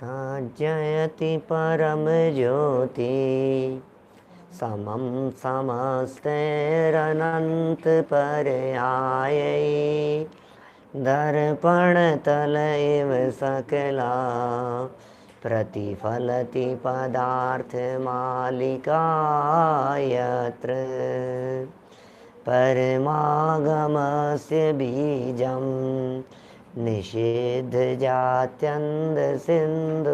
जयति परम ज्योति समं समस्तैरनंत पर्यायै दर्पण तल इव सकला प्रतिफलति पदार्थ मालिका यत्र परमागमस्य बीजं निषेध जात्यन्द सिंदुर्विधानं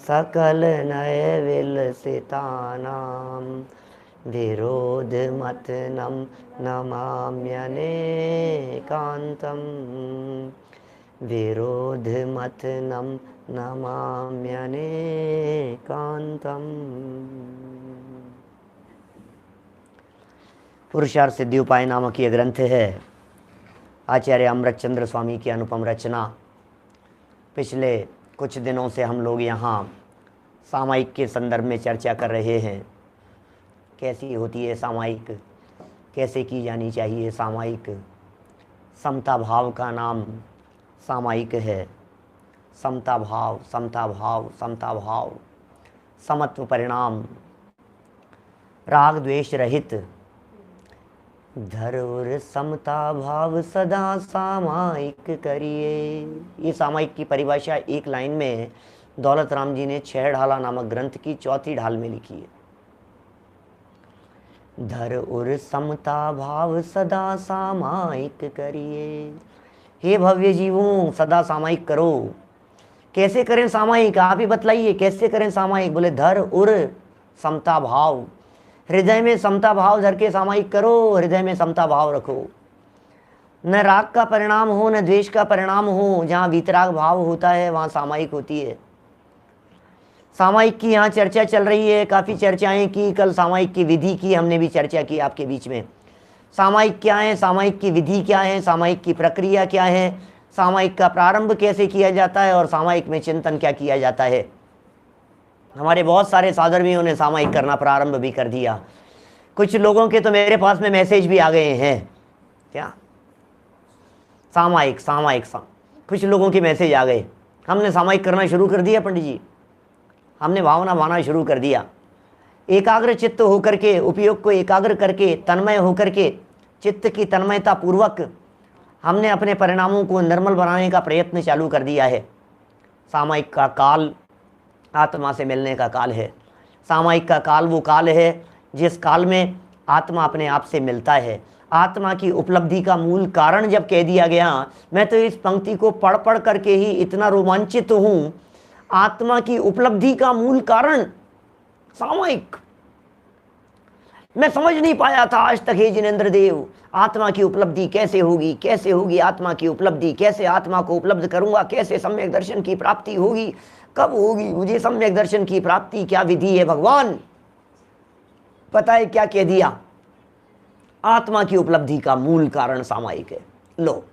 सकल नय विलसितानां विरोधमथनं नमाम्यनेकान्तं विरोधमथनं नमाम्यनेकान्तम्। पुरुषार्थ सिद्धि उपाय नामक ये ग्रंथ है, आचार्य अमृतचंद्र स्वामी की अनुपम रचना। पिछले कुछ दिनों से हम लोग यहाँ सामायिक के संदर्भ में चर्चा कर रहे हैं। कैसी होती है सामायिक, कैसे की जानी चाहिए सामायिक। समता भाव का नाम सामायिक है। समता भाव, समता भाव, समता भाव, समत्व परिणाम, राग द्वेष रहित, धर्म समता भाव सदा सामायिक करिए। ये सामायिक की परिभाषा एक लाइन में दौलत राम जी ने 6 ढाला नामक ग्रंथ की 4थी ढाल में लिखी है। धर उर समता भाव सदा सामायिक करिए। हे भव्य जीवों, सदा सामायिक करो। कैसे करें सामायिक, आप ही बतलाइए कैसे करें सामायिक। बोले धर उर समता भाव, हृदय में समता भाव धर के सामायिक करो। हृदय में समता भाव रखो, न राग का परिणाम हो न द्वेष का परिणाम हो। जहाँ वीतराग भाव होता है वहाँ सामायिक होती है। सामायिक की यहाँ चर्चा चल रही है, काफ़ी चर्चाएं की। कल सामायिक की विधि की हमने भी चर्चा की आपके बीच में। सामायिक क्या है, सामायिक की विधि क्या है, सामायिक की प्रक्रिया क्या है, सामायिक का प्रारंभ कैसे किया जाता है और सामायिक में चिंतन क्या किया जाता है। हमारे बहुत सारे साधर्मियों ने सामायिक करना प्रारंभ भी कर दिया। कुछ लोगों के तो मेरे पास में मैसेज भी आ गए हैं। क्या सामायिक सामायिक कुछ लोगों के मैसेज आ गए, हमने सामायिक करना शुरू कर दिया पंडित जी, हमने भावना भाना शुरू कर दिया। एकाग्र चित्त होकर के, उपयोग को एकाग्र करके, तन्मय होकर के, चित्त की तन्मयता पूर्वक हमने अपने परिणामों को निर्मल बनाने का प्रयत्न चालू कर दिया है। सामायिक का काल आत्मा से मिलने का काल है। सामायिक का काल वो काल है जिस काल में आत्मा अपने आप से मिलता है। आत्मा की उपलब्धि का मूल कारण जब कह दिया गया, मैं तो इस पंक्ति को पढ़ पढ़ करके ही इतना रोमांचित हूँ। आत्मा की उपलब्धि का मूल कारण सामायिक, मैं समझ नहीं पाया था आज तक हे जिनेंद्र देव, आत्मा की उपलब्धि कैसे होगी, कैसे होगी आत्मा की उपलब्धि, कैसे आत्मा को उपलब्ध करूंगा, कैसे सम्यक दर्शन की प्राप्ति होगी, कब होगी मुझे सम्यक दर्शन की प्राप्ति, क्या विधि है भगवान। पता है क्या कह दिया, आत्मा की उपलब्धि का मूल कारण सामायिक है। लो,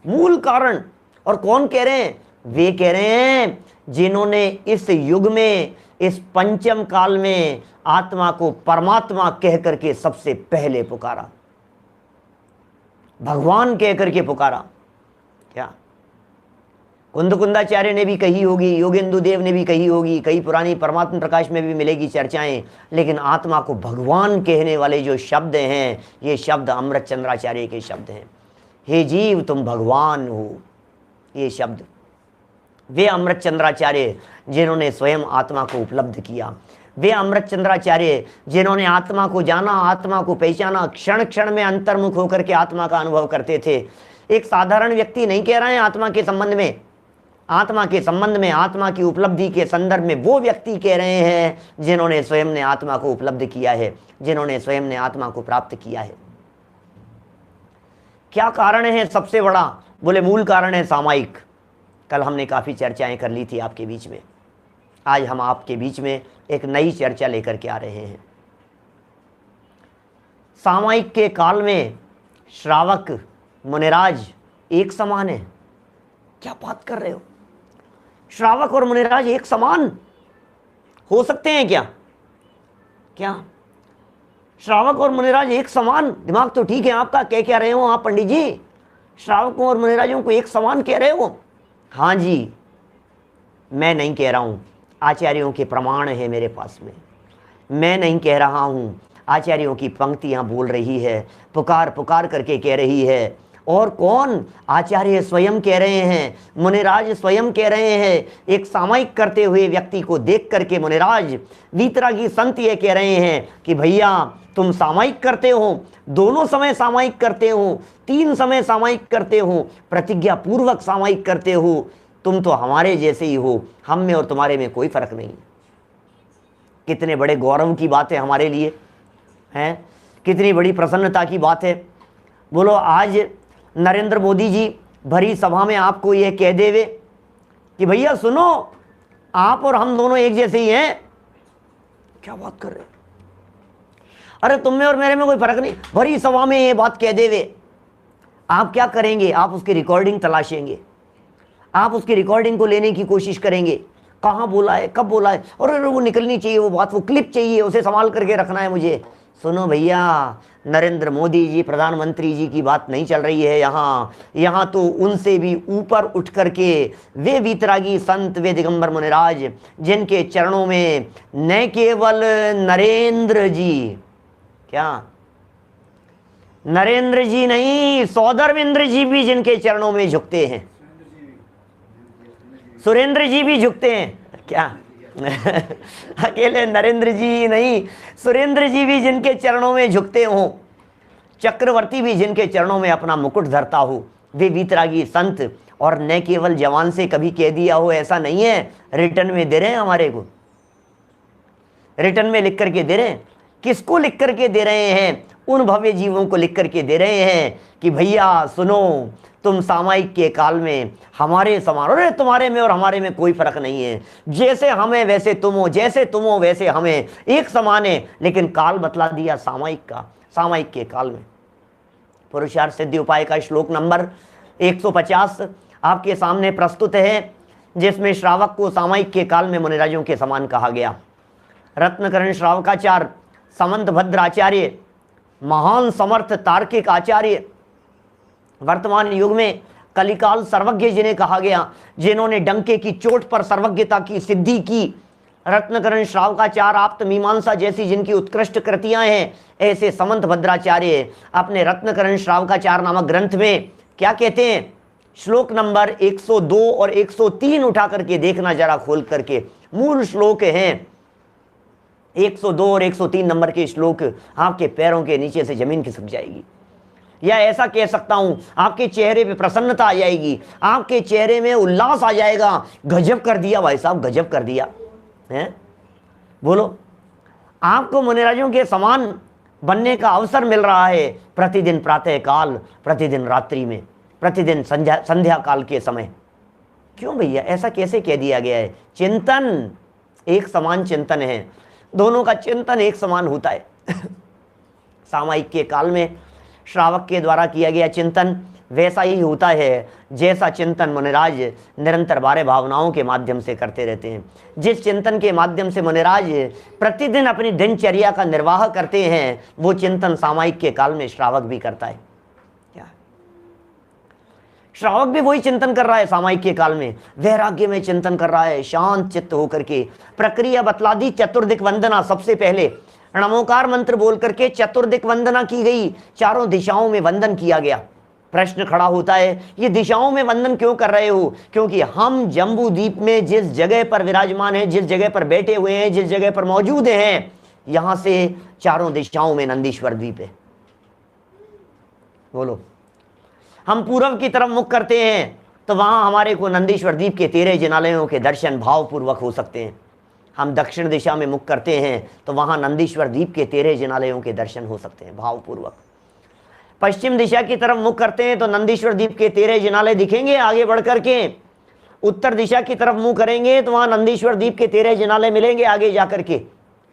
मूल कारण। और कौन कह रहे हैं, वे कह रहे हैं जिन्होंने इस युग में, इस पंचम काल में आत्मा को परमात्मा कह करके सबसे पहले पुकारा, भगवान कह करके पुकारा। क्या कुंदकुंदाचार्य ने भी कही होगी, योगेंदु देव ने भी कही होगी, कई पुरानी परमात्मा प्रकाश में भी मिलेगी चर्चाएं। लेकिन आत्मा को भगवान कहने वाले जो शब्द हैं, ये शब्द अमृतचंद्राचार्य के शब्द हैं। हे जीव तुम भगवान हो, ये शब्द वे अमृतचंद्राचार्य जिन्होंने स्वयं आत्मा को उपलब्ध किया, वे अमृतचंद्राचार्य जिन्होंने आत्मा को जाना, आत्मा को पहचाना, क्षण क्षण में अंतर्मुख होकर के आत्मा का अनुभव करते थे। एक साधारण व्यक्ति नहीं कह रहे हैं आत्मा के संबंध में, आत्मा के संबंध में, आत्मा की उपलब्धि के संदर्भ में वो व्यक्ति कह रहे हैं जिन्होंने स्वयं ने आत्मा को उपलब्ध किया है, जिन्होंने स्वयं ने आत्मा को प्राप्त किया है। क्या कारण है सबसे बड़ा, बोले मूल कारण है सामायिक। कल हमने काफ़ी चर्चाएं कर ली थी आपके बीच में। आज हम आपके बीच में एक नई चर्चा लेकर के आ रहे हैं। सामायिक के काल में श्रावक मुनिराज एक समान है। क्या बात कर रहे हो, श्रावक और मुनिराज एक समान हो सकते हैं क्या? क्या श्रावक और मुनिराज एक समान? दिमाग तो ठीक है आपका, कह क्या रहे हो आप पंडित जी, श्रावकों और मुनिराजों को एक समान कह रहे हो? हाँ जी, मैं नहीं कह रहा हूँ, आचार्यों के प्रमाण है मेरे पास में। मैं नहीं कह रहा हूँ, आचार्यों की पंक्तियाँ बोल रही है, पुकार पुकार करके कह रही है। और कौन? आचार्य स्वयं कह रहे हैं, मुनिराज स्वयं कह रहे हैं। एक सामायिक करते हुए व्यक्ति को देख करके मुनिराज, वीतरागी संत ये कह रहे हैं कि भैया तुम सामायिक करते हो, दोनों समय सामायिक करते हो, 3 समय सामायिक करते हो, प्रतिज्ञा पूर्वक सामायिक करते हो, तुम तो हमारे जैसे ही हो, हम में और तुम्हारे में कोई फर्क नहीं। कितने बड़े गौरव की बात है हमारे लिए, हैं? कितनी बड़ी प्रसन्नता की बात है। बोलो, आज नरेंद्र मोदी जी भरी सभा में आपको यह कह देवे कि भैया सुनो, आप और हम दोनों एक जैसे ही हैं। क्या बात कर रहे हो? अरे तुम में और मेरे में कोई फर्क नहीं, भरी सभा में ये बात कह देवे, आप क्या करेंगे? आप उसकी रिकॉर्डिंग तलाशेंगे, आप उसकी रिकॉर्डिंग को लेने की कोशिश करेंगे, कहाँ बोला है, कब बोला है, और वो निकलनी चाहिए, वो बात, वो क्लिप चाहिए, उसे संभाल करके रखना है मुझे। सुनो भैया, नरेंद्र मोदी जी, प्रधानमंत्री जी की बात नहीं चल रही है यहाँ तो उनसे भी ऊपर उठ करके वे वीतरागी संत, वे दिगंबर मुनिराज, जिनके चरणों में न केवल नरेंद्र जी, क्या नरेंद्र जी नहीं, सौदर्वेंद्र जी भी जिनके चरणों में झुकते हैं, सुरेंद्र जी भी झुकते हैं। क्या अकेले नरेंद्र जी नहीं, सुरेंद्र जी भी जिनके चरणों में झुकते हो, चक्रवर्ती भी जिनके चरणों में अपना मुकुट धरता हो, वे वीतरागी संत। और न केवल जवान से कभी कह दिया हो, ऐसा नहीं है, रिटर्न में दे रहे हैं हमारे को, रिटर्न में लिख करके दे रहे हैं। किसको लिख करके दे रहे हैं? उन भव्य जीवों को लिख करके दे रहे हैं कि भैया सुनो, तुम सामायिक के काल में हमारे समान, अरे तुम्हारे में और हमारे में कोई फर्क नहीं है, जैसे हमें वैसे तुम हो, जैसे तुम हो वैसे हमें, एक समान है। लेकिन काल बतला दिया सामायिक का, सामायिक के काल में। पुरुषार्थ सिद्धि उपाय का श्लोक नंबर 150 आपके सामने प्रस्तुत है, जिसमें श्रावक को सामायिक के काल में मुनिराजों के समान कहा गया। रत्नकरण श्रावकाचार्य, समंत भद्र आचार्य, महान समर्थ तार्किक आचार्य, वर्तमान युग में कलिकाल सर्वज्ञ जिन्हें कहा गया, जिन्होंने डंके की चोट पर सर्वज्ञता की सिद्धि की, रत्नकरण श्रावकाचार्य, आप्त मीमांसा जैसी जिनकी उत्कृष्ट कृतियां हैं, ऐसे समंत भद्राचार्य अपने रत्नकरण श्रावकाचार्य नामक ग्रंथ में क्या कहते हैं? श्लोक नंबर 102 और 103 उठा करके देखना जरा खोल करके, मूल श्लोक हैं 102 और 103 नंबर के श्लोक, आपके पैरों के नीचे से जमीन खिसक जाएगी। या ऐसा कह सकता हूं, आपके चेहरे पे प्रसन्नता आ जाएगी, आपके चेहरे में उल्लास आ जाएगा। गजब कर दिया भाई साहब, गजब कर दिया है। बोलो, आपको मुनिराजों के समान बनने का अवसर मिल रहा है, प्रतिदिन प्रातः काल, प्रतिदिन रात्रि में, प्रतिदिन संध्या काल के समय। क्यों भैया, ऐसा कैसे कह दिया गया है? चिंतन एक समान चिंतन है, दोनों का चिंतन एक समान होता है। सामायिक के काल में श्रावक के द्वारा किया गया चिंतन वैसा ही होता है जैसा चिंतन मुनिराज निरंतर 12 भावनाओं के माध्यम से करते रहते हैं। जिस चिंतन के माध्यम से मुनिराज प्रतिदिन अपनी दिनचर्या का निर्वाह करते हैं, वो चिंतन सामायिक के काल में श्रावक भी करता है। क्या श्रावक भी वही चिंतन कर रहा है सामायिक के काल में, वैराग्य में चिंतन कर रहा है, शांत चित्त होकर के। प्रक्रिया बतला दी, चतुर्दिक वंदना, सबसे पहले नमोकार मंत्र बोल करके चतुर्दिक वंदना की गई, चारों दिशाओं में वंदन किया गया। प्रश्न खड़ा होता है, ये दिशाओं में वंदन क्यों कर रहे हो? क्योंकि हम जम्बू द्वीप में जिस जगह पर विराजमान हैं, जिस जगह पर बैठे हुए हैं, जिस जगह पर मौजूद हैं, यहां से चारों दिशाओं में नंदीश्वर द्वीप है। बोलो, हम पूर्व की तरफ मुख करते हैं तो वहां हमारे को नंदीश्वर द्वीप के 13 जिनालयों के दर्शन भावपूर्वक हो सकते हैं। हम दक्षिण दिशा में मुख करते हैं तो वहां नंदीश्वर द्वीप के 13 जिनालयों के दर्शन हो सकते हैं भावपूर्वक। पश्चिम दिशा की तरफ मुख करते हैं तो नंदीश्वर द्वीप के 13 जिनालय दिखेंगे आगे बढ़ करके। उत्तर दिशा की तरफ मुंह करेंगे तो वहां नंदीश्वर द्वीप के 13 जिनालय मिलेंगे आगे जाकर के,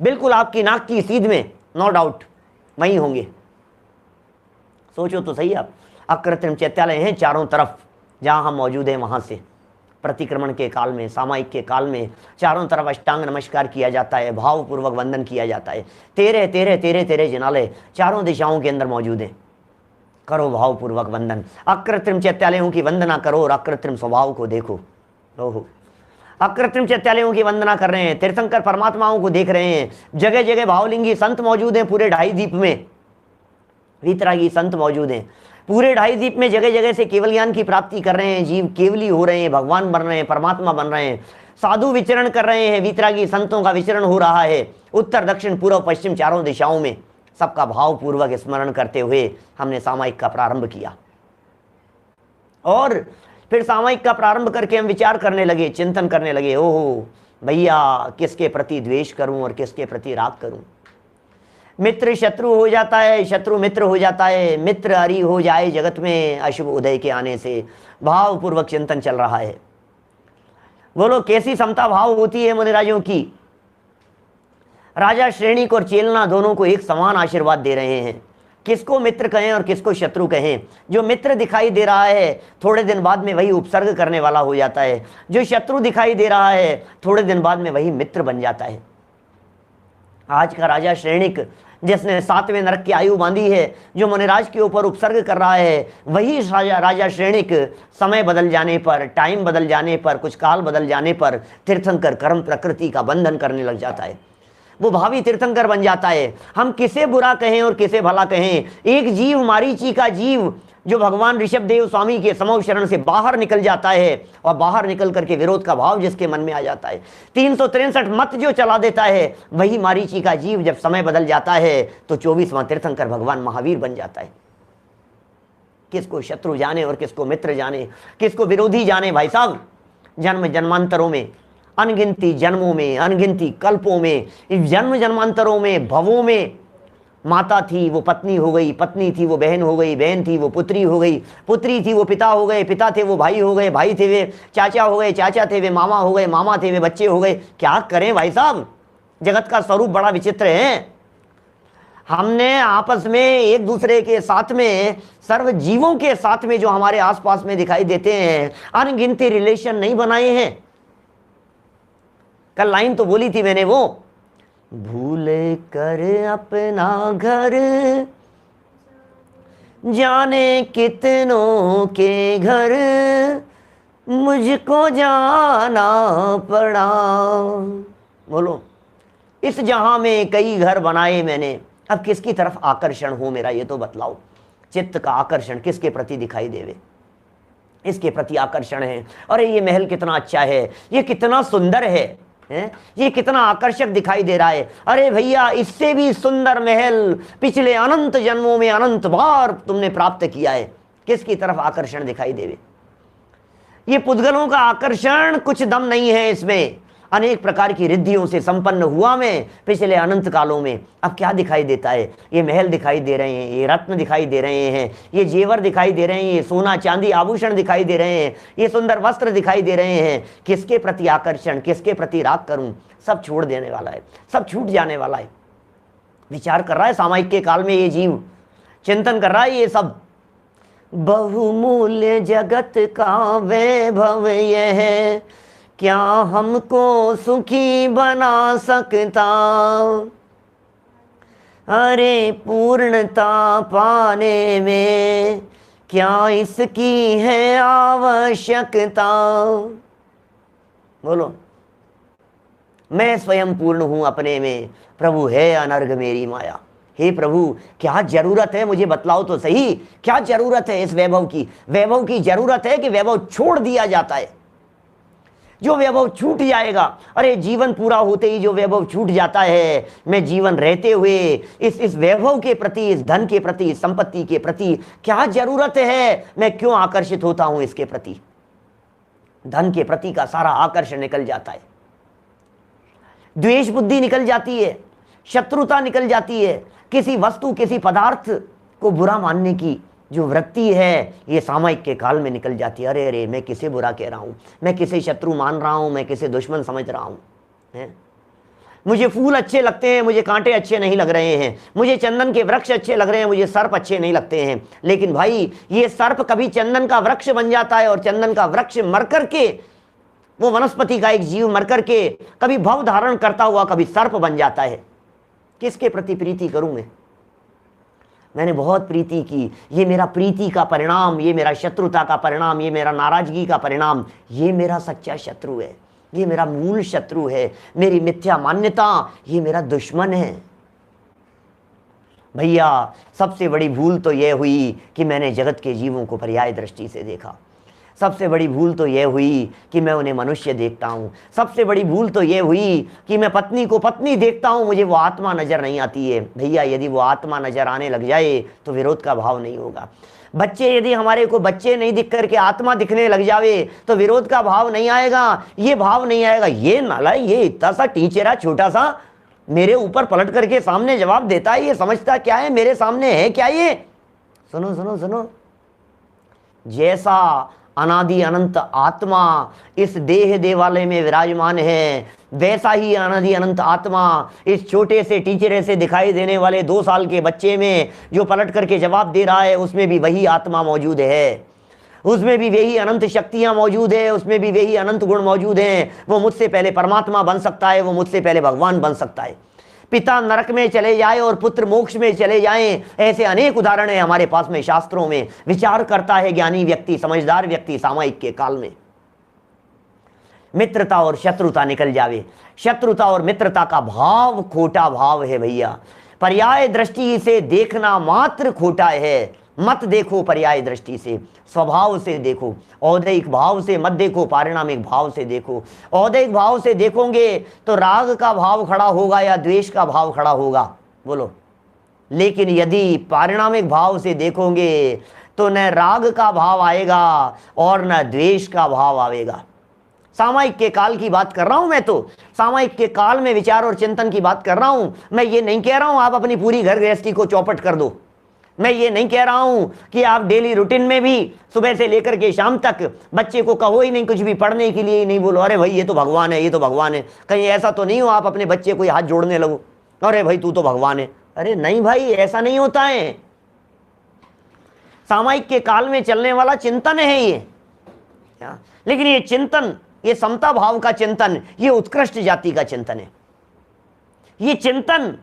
बिल्कुल आपकी नाक की सीध में, नो डाउट वहीं होंगे। सोचो तो सही आप, अकृत्रिम चैत्यालय हैं चारों तरफ जहां हम मौजूद हैं। वहां से प्रतिक्रमण के काल में, सामायिक के काल में चारों तरफ अष्टांग नमस्कार किया जाता है, भावपूर्वक वंदन किया जाता है। 13 जिनालय चारों दिशाओं के अंदर मौजूद हैं। करो भावपूर्वक वंदन। अकृत्रिम चैत्यालयों की वंदना करो और अकृत्रिम स्वभाव को देखो। ओहो, अकृत्रिम चैत्यालयों की वंदना कर रहे हैं, तीर्थंकर परमात्माओं को देख रहे हैं, जगह जगह भावलिंगी संत मौजूद हैं, पूरे 2.5 द्वीप में वीतरागी संत मौजूद हैं, पूरे 2.5 द्वीप में जगह जगह से केवल ज्ञान की प्राप्ति कर रहे हैं, जीव केवली हो रहे हैं, भगवान बन रहे हैं, परमात्मा बन रहे हैं, साधु विचरण कर रहे हैं, वीतरागी संतों का विचरण हो रहा है उत्तर दक्षिण पूर्व पश्चिम चारों दिशाओं में। सबका भावपूर्वक स्मरण करते हुए हमने सामायिक का प्रारंभ किया और फिर सामायिक का प्रारंभ करके हम विचार करने लगे, चिंतन करने लगे, ओहो भैया किसके प्रति द्वेष करूं और किसके प्रति राग करूं। मित्र शत्रु हो जाता है, शत्रु मित्र हो जाता है, मित्र अरी हो जाए जगत में अशुभ उदय के आने से। भावपूर्वक चिंतन चल रहा है। बोलो कैसी समता भाव होती है मुनिराजों की। राजा श्रेणी और चेलना दोनों को एक समान आशीर्वाद दे रहे हैं। किसको मित्र कहें और किसको शत्रु कहें। जो मित्र दिखाई दे रहा है थोड़े दिन बाद में वही उपसर्ग करने वाला हो जाता है, जो शत्रु दिखाई दे रहा है थोड़े दिन बाद में वही मित्र बन जाता है। आज का राजा श्रेणिक जिसने 7वें नरक की आयु बांधी है, जो मुनिराज के ऊपर उपसर्ग कर रहा है, वही राजा श्रेणिक समय बदल जाने पर, टाइम बदल जाने पर, कुछ काल बदल जाने पर तीर्थंकर कर्म प्रकृति का बंधन करने लग जाता है। वो भावी तीर्थंकर बन जाता है। हम किसे बुरा कहें और किसे भला कहें। एक जीव मारीची का जीव जो भगवान ऋषभदेव स्वामी के समूह शरण से बाहर निकल जाता है और बाहर निकल करके विरोध का भाव जिसके मन में आ जाता है, 363 मत जो चला देता है, वही मारीची का जीव जब समय बदल जाता है तो 24वां तीर्थंकर भगवान महावीर बन जाता है। किसको शत्रु जाने और किसको मित्र जाने, किसको विरोधी जाने। भाई साहब, जन्म जन्मांतरों में, अनगिनती जन्मों में, अनगिनती कल्पों में, जन्म जन्मांतरों में, भवों में, माता थी वो पत्नी हो गई, पत्नी थी वो बहन हो गई, बहन थी वो पुत्री हो गई, पुत्री थी वो पिता हो गए, पिता थे वो भाई हो गए, भाई थे वे चाचा हो गए, चाचा थे वे मामा हो गए, मामा थे वे बच्चे हो गए। क्या करें भाई साहब, जगत का स्वरूप बड़ा विचित्र है। हमने आपस में एक दूसरे के साथ में, सर्व जीवों के साथ में जो हमारे आसपास में दिखाई देते हैं, अनगिनती रिलेशन नहीं बनाए हैं। कल लाइन तो बोली थी मैंने, वो भूल कर अपना घर जाने कितनों के घर मुझको जाना पड़ा। बोलो, इस जहां में कई घर बनाए मैंने, अब किसकी तरफ आकर्षण हो मेरा, ये तो बतलाओ। चित्त का आकर्षण किसके प्रति दिखाई देवे, इसके प्रति आकर्षण है। अरे ये महल कितना अच्छा है, ये कितना सुंदर है, ये कितना आकर्षक दिखाई दे रहा है। अरे भैया, इससे भी सुंदर महल पिछले अनंत जन्मों में अनंत बार तुमने प्राप्त किया है। किसकी तरफ आकर्षण दिखाई देवे। ये पुद्गलों का आकर्षण कुछ दम नहीं है इसमें। अनेक प्रकार की रिद्धियों से संपन्न हुआ मैं पिछले अनंत कालों में। अब क्या दिखाई देता है, ये महल दिखाई दे रहे हैं, ये रत्न दिखाई दे रहे हैं, ये जेवर दिखाई दे रहे हैं, ये सोना चांदी आभूषण दिखाई दे रहे हैं, ये सुंदर वस्त्र दिखाई दे रहे हैं। किसके प्रति आकर्षण, किसके प्रति राग करूं। सब छोड़ देने वाला है, सब छूट जाने वाला है। विचार कर रहा है सामायिक के काल में ये जीव, चिंतन कर रहा है ये सब। बहुमूल्य जगत का वैभव यह है, क्या हमको सुखी बना सकता। अरे पूर्णता पाने में क्या इसकी है आवश्यकता। बोलो, मैं स्वयं पूर्ण हूं अपने में, प्रभु है अनर्घ मेरी माया। हे प्रभु, क्या जरूरत है, मुझे बतलाओ तो सही, क्या जरूरत है इस वैभव की। वैभव की जरूरत है कि वैभव छोड़ दिया जाता है। जो वैभव छूट जाएगा, अरे जीवन पूरा होते ही जो वैभव छूट जाता है, मैं जीवन रहते हुए इस वैभव के प्रति, इस धन के प्रति, इस संपत्ति के प्रति क्या जरूरत है, मैं क्यों आकर्षित होता हूं इसके प्रति। धन के प्रति का सारा आकर्षण निकल जाता है, द्वेष बुद्धि निकल जाती है, शत्रुता निकल जाती है। किसी वस्तु, किसी पदार्थ को बुरा मानने की जो वृत्ति है, ये सामायिक के काल में निकल जाती है। अरे अरे, मैं किसे बुरा कह रहा हूं, मैं किसे शत्रु मान रहा हूं, मैं किसे दुश्मन समझ रहा हूं। मुझे फूल अच्छे लगते हैं, मुझे कांटे अच्छे नहीं लग रहे हैं, मुझे चंदन के वृक्ष अच्छे लग रहे हैं, मुझे सर्प अच्छे नहीं लगते हैं। लेकिन भाई, ये सर्प कभी चंदन का वृक्ष बन जाता है और चंदन का वृक्ष मर करके, वो वनस्पति का एक जीव मर करके कभी भव धारण करता हुआ कभी सर्प बन जाता है। किसके प्रति प्रीति करूं मैं। मैंने बहुत प्रीति की, ये मेरा प्रीति का परिणाम, ये मेरा शत्रुता का परिणाम, ये मेरा नाराजगी का परिणाम, ये मेरा सच्चा शत्रु है, ये मेरा मूल शत्रु है, मेरी मिथ्या मान्यता ये मेरा दुश्मन है। भैया सबसे बड़ी भूल तो यह हुई कि मैंने जगत के जीवों को पर्याय दृष्टि से देखा। सबसे बड़ी भूल तो यह हुई कि मैं उन्हें मनुष्य देखता हूँ। सबसे बड़ी भूल तो यह हुई कि मैं पत्नी को पत्नी देखता हूँ, मुझे वो आत्मा नजर नहीं आती है। भैया यदि वो आत्मा नजर आने लग जाए तो विरोध का भाव नहीं होगा। बच्चे यदि हमारे को बच्चे नहीं दिख करके आत्मा दिखने लग जावे तो विरोध का भाव नहीं आएगा, ये भाव नहीं आएगा, ये नालायक, ये इतना सा टीचर है छोटा सा, मेरे ऊपर पलट करके सामने जवाब देता है, ये समझता क्या है, मेरे सामने है क्या ये। सुनो सुनो सुनो, जैसा अनादि अनंत आत्मा इस देह देवालय में विराजमान है, वैसा ही अनादि अनंत आत्मा इस छोटे से टीचरे से दिखाई देने वाले 2 साल के बच्चे में जो पलट करके जवाब दे रहा है, उसमें भी वही आत्मा मौजूद है, उसमें भी वही अनंत शक्तियां मौजूद है, उसमें भी वही अनंत गुण मौजूद हैं। वो मुझसे पहले परमात्मा बन सकता है, वो मुझसे पहले भगवान बन सकता है। पिता नरक में चले जाए और पुत्र मोक्ष में चले जाएं, ऐसे अनेक उदाहरण है हमारे पास में, शास्त्रों में। विचार करता है ज्ञानी व्यक्ति, समझदार व्यक्ति सामयिक के काल में मित्रता और शत्रुता निकल जावे। शत्रुता और मित्रता का भाव खोटा भाव है भैया। पर्याय दृष्टि से देखना मात्र खोटा है। मत देखो पर्याय दृष्टि से, स्वभाव से देखो, औदैहिक भाव से मत देखो, पारिणामिक भाव से देखो। औदैहिक भाव से देखोगे तो राग का भाव खड़ा होगा या द्वेष का भाव खड़ा होगा, बोलो। लेकिन यदि पारिणामिक भाव से देखोगे तो न राग का भाव आएगा और न द्वेष का भाव आएगा। सामयिक के काल की बात कर रहा हूं मैं, तो सामयिक के काल में विचार और चिंतन की बात कर रहा हूं। मैं ये नहीं कह रहा हूं आप अपनी पूरी घर गृहस्थी को चौपट कर दो। मैं ये नहीं कह रहा हूं कि आप डेली रूटीन में भी सुबह से लेकर के शाम तक बच्चे को कहो ही नहीं कुछ भी, पढ़ने के लिए ही नहीं बोलो, अरे भाई ये तो भगवान है, ये तो भगवान है। कहीं ऐसा तो नहीं हो आप अपने बच्चे को हाथ जोड़ने लगो, अरे भाई तू तो भगवान है। अरे नहीं भाई, ऐसा नहीं होता है। सामयिक के काल में चलने वाला चिंतन है ये, लेकिन ये चिंतन, ये समता भाव का चिंतन, ये उत्कृष्ट जाति का चिंतन है। ये चिंतन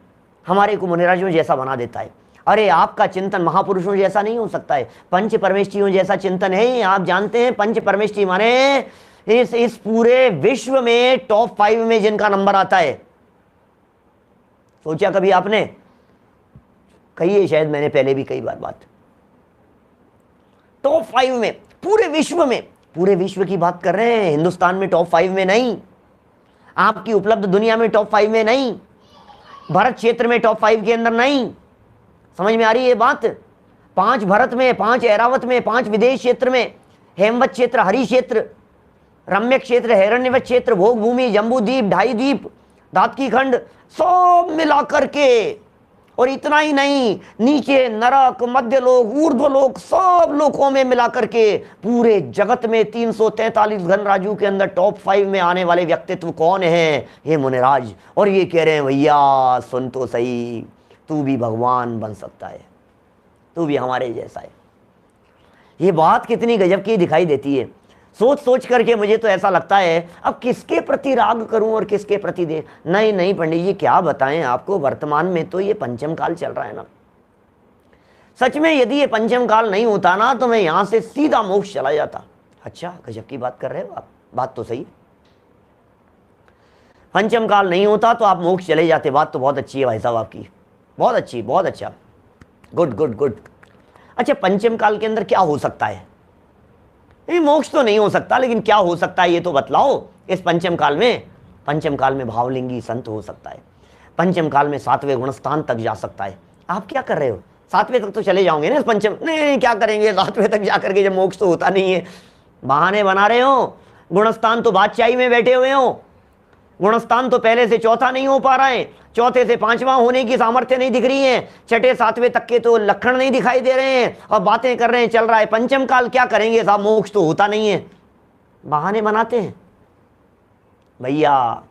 हमारे को मुनिराजों जैसा बना देता है। अरे आपका चिंतन महापुरुषों जैसा नहीं हो सकता है, पंच परमेष्ठियों जैसा चिंतन है। आप जानते हैं पंच परमेष्ठि माने इस पूरे विश्व में टॉप 5 में जिनका नंबर आता है। सोचा कभी आपने? कही है शायद मैंने पहले भी कई बार बात। टॉप 5 में पूरे विश्व में, पूरे विश्व की बात कर रहे हैं, हिंदुस्तान में टॉप 5 में नहीं, आपकी उपलब्ध दुनिया में टॉप 5 में नहीं, भारत क्षेत्र में टॉप 5 के अंदर नहीं। समझ में आ रही है बात? 5 भारत में, 5 ऐरावत में, 5 विदेश क्षेत्र में, हेमवत क्षेत्र, हरि क्षेत्र, रम्य क्षेत्र, हिरण्यवत क्षेत्र, भोग भूमि, जम्बू द्वीप, ढाई द्वीप, दातकी खंड, सब मिलाकर के। और इतना ही नहीं, नीचे नरक, मध्य लोक, ऊर्ध्व लोक, सब लोकों में मिलाकर के पूरे जगत में 343 घनराजू के अंदर टॉप 5 में आने वाले व्यक्तित्व कौन है? ये मुनिराज। और ये कह रहे हैं भैया सुन तो सही, तू भी भगवान बन सकता है, तू भी हमारे जैसा है। ये बात कितनी गजब की दिखाई देती है। सोच सोच करके मुझे तो ऐसा लगता है अब किसके प्रति राग करूं और किसके प्रति दे। नहीं नहीं पंडित जी क्या बताएं आपको, वर्तमान में तो ये पंचम काल चल रहा है ना। सच में यदि ये पंचम काल नहीं होता ना तो मैं यहां से सीधा मोक्ष चला जाता। अच्छा गजब की बात कर रहे हो आप, बात तो सही। पंचम काल नहीं होता तो आप मोक्ष चले जाते, बात तो बहुत अच्छी है भाई साहब आपकी, बहुत अच्छी, बहुत अच्छा, गुड गुड गुड। अच्छा पंचम काल के अंदर क्या हो सकता है? नहीं मोक्ष तो नहीं हो सकता, लेकिन क्या हो सकता है ये तो बतलाओ। इस पंचम काल में, पंचम काल में भावलिंगी संत हो सकता है, पंचम काल में 7वें गुणस्थान तक जा सकता है। आप क्या कर रहे हो? 7वें तक तो चले जाओगे ना पंचम? नहीं क्या करेंगे 7वें तक जाकर के, जब मोक्ष तो होता नहीं है। बहाने बना रहे हो। गुणस्थान तो बादशाही में बैठे हुए हो, गुणस्थान तो पहले से चौथा नहीं हो पा रहा है, चौथे से 5वां होने की सामर्थ्य नहीं दिख रही है, छठे 7वें तक के तो लक्षण नहीं दिखाई दे रहे हैं, और बातें कर रहे हैं चल रहा है पंचम काल। क्या करेंगे साहब, मोक्ष तो होता नहीं है, बहाने बनाते हैं। भैया